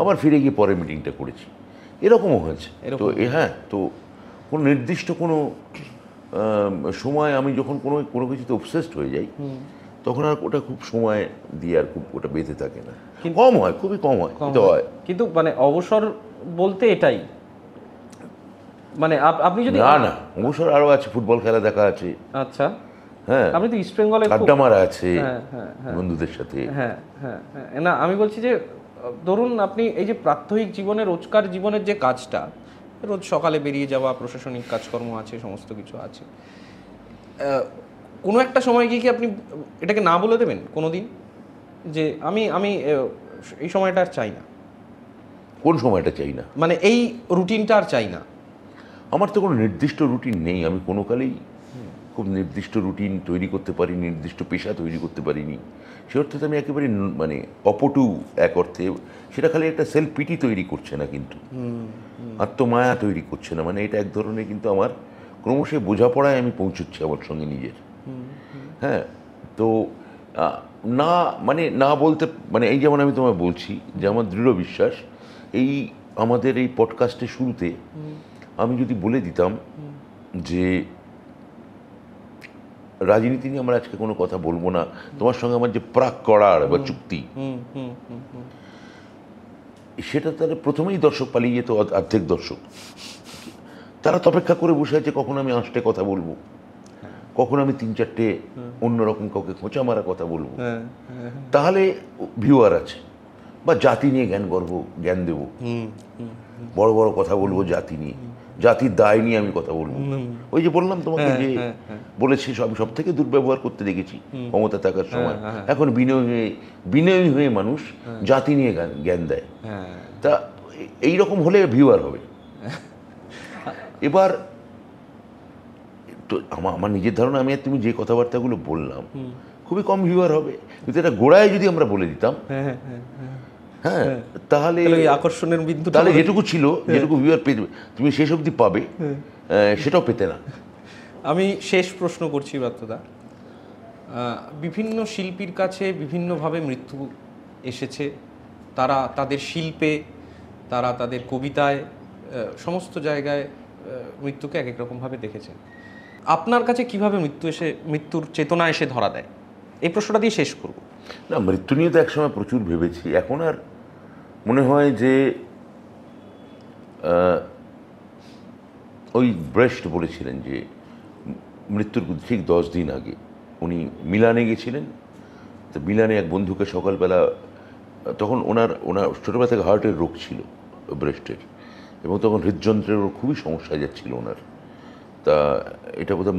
আবার ফিরে গিয়ে পরে মিটিংটা করেছি, এরকমও হয়েছে। তো হ্যাঁ, তো কোনো নির্দিষ্ট কোনো সময় আমি যখন কোনো কিছুতে অবসেসড হয়ে যাই, তখন আর ওটা খুব সময় দিয়ে আর খুব ওটা বেঁধে থাকে না, কম হয়, খুবই কম হয়, কিন্তু হয়। কিন্তু মানে অবসর বলতে এটাই, মানে আপনি যদি না অবসর আরও আছে, ফুটবল খেলা দেখা আছে, আচ্ছা, হ্যাঁ, আপনি তো ইস্ট বেঙ্গলে আড্ডা মারা আছে বন্ধুদের সাথে। হ্যাঁ হ্যাঁ হ্যাঁ, না আমি বলছি যে ধরুন আপনি এই যে প্রাত্যহিক জীবনে, রোজকার জীবনের যে কাজটা, রোজ সকালে বেরিয়ে যাওয়া, প্রশাসনিক কাজকর্ম আছে, সমস্ত কিছু আছে, কোনো একটা সময় গিয়ে কি আপনি এটাকে না বলে দেবেন কোনো দিন, যে আমি আমি এই সময়টা আর চাই না? কোন সময়টা চাই না? মানে এই রুটিনটা আর চাই না। আমার তো কোনো নির্দিষ্ট রুটিন নেই, আমি কোনো কালেই খুব নির্দিষ্ট রুটিন তৈরি করতে পারি, নির্দিষ্ট পেশা তৈরি করতে পারিনি। সে অর্থে আমি একেবারে মানে অপটু এক অর্থে, সেটা খালি একটা সেলফ পিটি তৈরি করছে না, কিন্তু আত্মমায়া তৈরি করছে না, মানে এটা এক ধরনের, কিন্তু আমার ক্রমশ বোঝাপড়ায় আমি পৌঁছচ্ছি আমার সঙ্গে নিজের। হ্যাঁ, তো না মানে না বলতে, মানে এই যেমন আমি তোমায় বলছি যে আমার দৃঢ় বিশ্বাস, এই আমাদের এই পডকাস্টের শুরুতে আমি যদি বলে দিতাম যে রাজনীতি নিয়ে আমরা আজকে কোনো কথা বলবো না, তোমার সঙ্গে আমার যে প্রাক করার বা চুক্তি, সেটা তারা প্রথমেই দর্শক পালিয়ে যেত, অর্ধেক দর্শক, তারা তো অপেক্ষা করে বসে আছে কখন আমি আঁচটে কথা বলবো, কখন আমি 3-4টে অন্যরকম কাউকে খোঁচা মারা কথা বলবো, তাহলে ভিউয়ার আছে, বা জাতি নিয়ে জ্ঞান দেবো, বড় বড় কথা বলবো জাতি নিয়ে, জাতির দায় নিয়ে আমি কথা বলবো। ওই যে বললাম তোমাকে যে বলেছি, সব থেকে দুর্ব্যবহার করতে দেখেছি ক্ষমতা থাকার সময়, এখন বিনয়ী হয়ে মানুষ জাতি নিয়ে জ্ঞান দেয়। তা এইরকম হলে ভিউয়ার হবে। এবার তো আমার নিজের ধারণা, আমি আর তুমি যে কথাবার্তাগুলো বললাম, খুবই কম ভিউয়ার হবে। কিন্তু এটা গোড়ায় যদি আমরা বলে দিতাম, হ্যাঁ, তাহলে আকর্ষণের বিন্দু, তাহলে যেটুকু ছিল, যেটুকু ভিউয়ার পেতে তুমি শেষ অবধি পাবে, সেটাও পেতে না। আমি শেষ প্রশ্ন করছি ব্রাত্যদা, বিভিন্ন শিল্পীর কাছে বিভিন্নভাবে মৃত্যু এসেছে, তারা তাদের শিল্পে, তারা তাদের কবিতায়, সমস্ত জায়গায় মৃত্যুকে এক এক রকমভাবে দেখেছেন। আপনার কাছে কিভাবে মৃত্যুর চেতনা এসে ধরা দেয়, এই প্রশ্নটা দিয়ে শেষ করব। না, মৃত্যু নিয়ে তো একসময় প্রচুর ভেবেছি, এখন আর মনে হয় যে ওই ব্রেস্ট বলেছিলেন যে মৃত্যুর ঠিক 10 দিন আগে উনি মিলানে গেছিলেন। তো মিলানে এক বন্ধুকে সকালবেলা, তখন ওনার ছোটোবেলা থেকে হার্টের রোগ ছিল ব্রেস্টের, এবং তখন হৃদযন্ত্রেরও খুবই সমস্যা যাচ্ছিল ওনার। তা এটা বোধহয়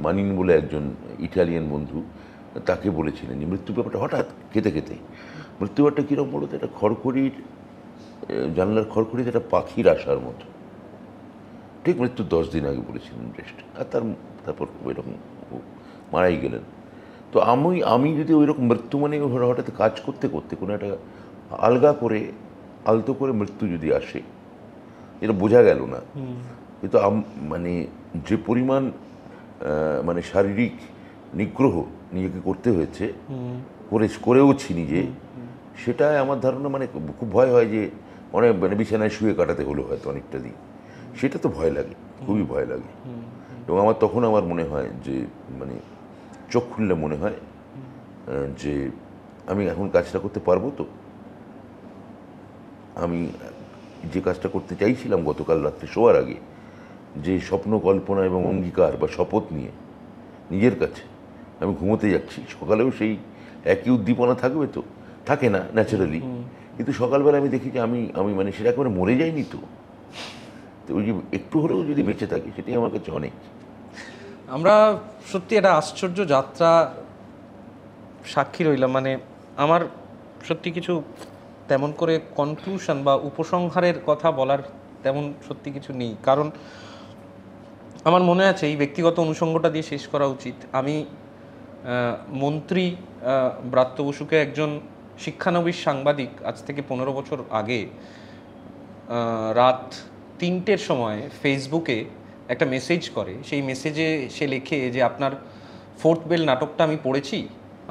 মানিন বলে একজন ইটালিয়ান বন্ধু, তাকে বলেছিলেন যে মৃত্যু ব্যাপারটা হঠাৎ খেতে মৃত্যু ব্যাপারটা কীরকম বলতো, একটা খড়খড়ির জানলার খড়খড়িতে একটা পাখির আসার মতো, ঠিক মৃত্যুর 10 দিন আগে বলেছিলেন ব্রেস্ট। আর তারপর এরকম মারাই গেলেন। তো আমি যদি ওই রকম মৃত্যু মানে হঠাৎ কাজ করতে করতে কোনো একটা আলগা করে আলতো করে মৃত্যু যদি আসে, এটা বোঝা গেল না, কিন্তু মানে যে পরিমাণ মানে শারীরিক নিগ্রহ নিজেকে করতে হয়েছে, করেওছি নিজে, সেটাই আমার ধারণা মানে খুব ভয় হয় যে অনেক মানে বিছানায় শুয়ে কাটাতে হলো হয়তো অনেকটা দিন। সেটা তো ভয় লাগে, খুবই ভয় লাগে। এবং তখন আমার মনে হয় যে মানে চোখ খুললে মনে হয় যে আমি এখন কাজটা করতে পারবো তো। আমি যে কাজটা করতে চাইছিলাম গতকাল রাত্রে শোয়ার আগে, যে স্বপ্ন কল্পনা এবং অঙ্গীকার বা শপথ নিয়ে নিজের কাছে আমি ঘুমোতে যাচ্ছি, সকালেও সেই একই উদ্দীপনা থাকবে তো, থাকে না ন্যাচারালি, কিন্তু সকালবেলা আমি দেখি যে আমি মানে সেটা একেবারে মরে যাইনি তো। তো ওই যে একটু হলেও যদি বেঁচে থাকি, সেটাই আমার কাছে অনেক। আমরা সত্যি একটা আশ্চর্য যাত্রা সাক্ষী রইলাম। মানে আমার সত্যি কিছু তেমন করে কনক্লুশন বা উপসংহারের কথা বলার তেমন সত্যি কিছু নেই, কারণ আমার মনে আছে এই ব্যক্তিগত অনুষঙ্গটা দিয়ে শেষ করা উচিত। আমি মন্ত্রী ব্রাত্য বসুকে একজন শিক্ষানবিশ সাংবাদিক আজ থেকে 15 বছর আগে রাত 3টের সময় ফেসবুকে একটা মেসেজ করে। সেই মেসেজে সে লেখে যে আপনার ফোর্থ বেল নাটকটা আমি পড়েছি,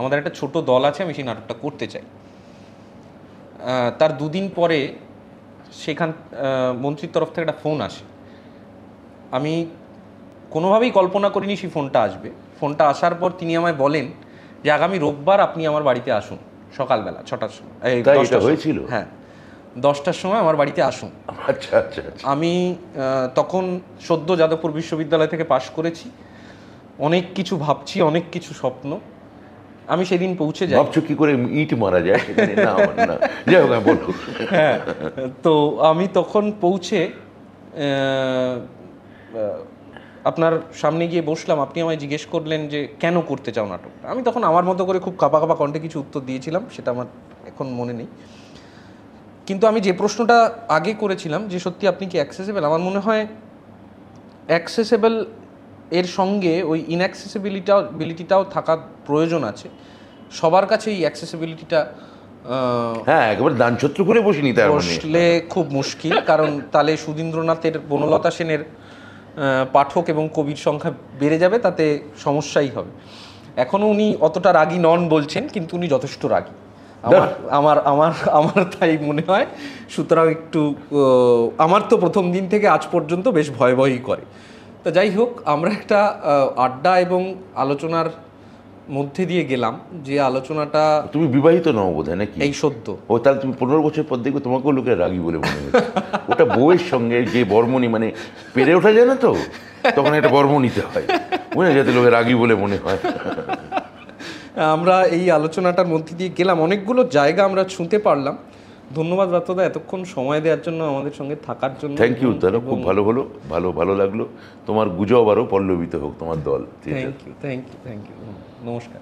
আমাদের একটা ছোট দল আছে, আমি সেই নাটকটা করতে চাই। তার দুদিন পরে সেখান মন্ত্রীর তরফ থেকে একটা ফোন আসে। আমি কোনোভাবেই কল্পনা করিনি সেই ফোনটা আসবে। ফোনটা আসার পর তিনি আমায় বলেন যে আগামী রোববার আপনি আমার বাড়িতে আসুন সকালবেলা 6টার সময়। হয়েছিল? হ্যাঁ, 10টার সময় আমার বাড়িতে আসুন। আচ্ছা আচ্ছা। আমি তখন সদ্য যাদবপুর বিশ্ববিদ্যালয় থেকে পাশ করেছি, অনেক কিছু ভাবছি, অনেক কিছু স্বপ্ন। আমি সেদিন পৌঁছে যাই। ভাবছো কি করে ইট মারা যায়? যাই হোক, বলো। হ্যাঁ, তো আমি তখন পৌঁছে আপনার সামনে গিয়ে বসলাম। আপনি আমায় জিজ্ঞেস করলেন যে কেন করতে চাও নাটকটা। আমি তখন আমার মতো করে খুব কাঁপা কাঁপা কণ্ঠে কিছু উত্তর দিয়েছিলাম, সেটা আমার এখন মনে নেই। কিন্তু আমি যে প্রশ্নটা আগে করেছিলাম যে সত্যি আপনি কি অ্যাক্সেসেবল, আমার মনে হয় অ্যাক্সেসেবল এর সঙ্গে ওই ইনঅ্যাক্সেসিবিলিটিটাও থাকার প্রয়োজন আছে। সবার কাছে এই অ্যাক্সেসিবিলিটিটা হ্যাঁ, একেবারে দানছত্র করে বসিনি, তার মানে বসলে খুব মুশকিল। কারণ তাহলে সুধীন্দ্রনাথের, বনলতা সেনের পাঠক এবং কবির সংখ্যা বেড়ে যাবে, তাতে সমস্যাই হবে। এখনও উনি অতটা রাগী নন বলছেন, কিন্তু উনি যথেষ্ট রাগী আমার আমার আমার তাই মনে হয়। সুতরাং একটু আমার তো প্রথম দিন থেকে আজ পর্যন্ত বেশ ভয় ভয়ই করে। তো যাই হোক, আমরা একটা আড্ডা এবং আলোচনার মধ্যে দিয়ে গেলাম, যে আলোচনাটা। তুমি বিবাহিত নও বোধ হয় নাকি? এই সদ্য। ও, তাহলে তুমি 15 বছর পর দেখবে তোমাকেও লোকে রাগী বলে মনে হচ্ছে। ওটা বউয়ের সঙ্গে যে বর্মণি, মানে পেরে ওঠা যায় না তো, তখন একটা বর্ম নিতে হয়, বুঝলে, যাতে লোকে রাগী বলে মনে হয়। আমরা এই আলোচনাটার মধ্যে দিয়ে গেলাম, অনেকগুলো জায়গা আমরা ছুঁতে পারলাম। ধন্যবাদ ব্রাত্যদা এতক্ষণ সময় দেওয়ার জন্য, আমাদের সঙ্গে থাকার জন্য। থ্যাংক ইউ দাদা, খুব ভালো হলো, ভালো লাগলো। তোমার গুজব আরও পল্লবিত হোক, তোমার দল। Thank you. নমস্কার।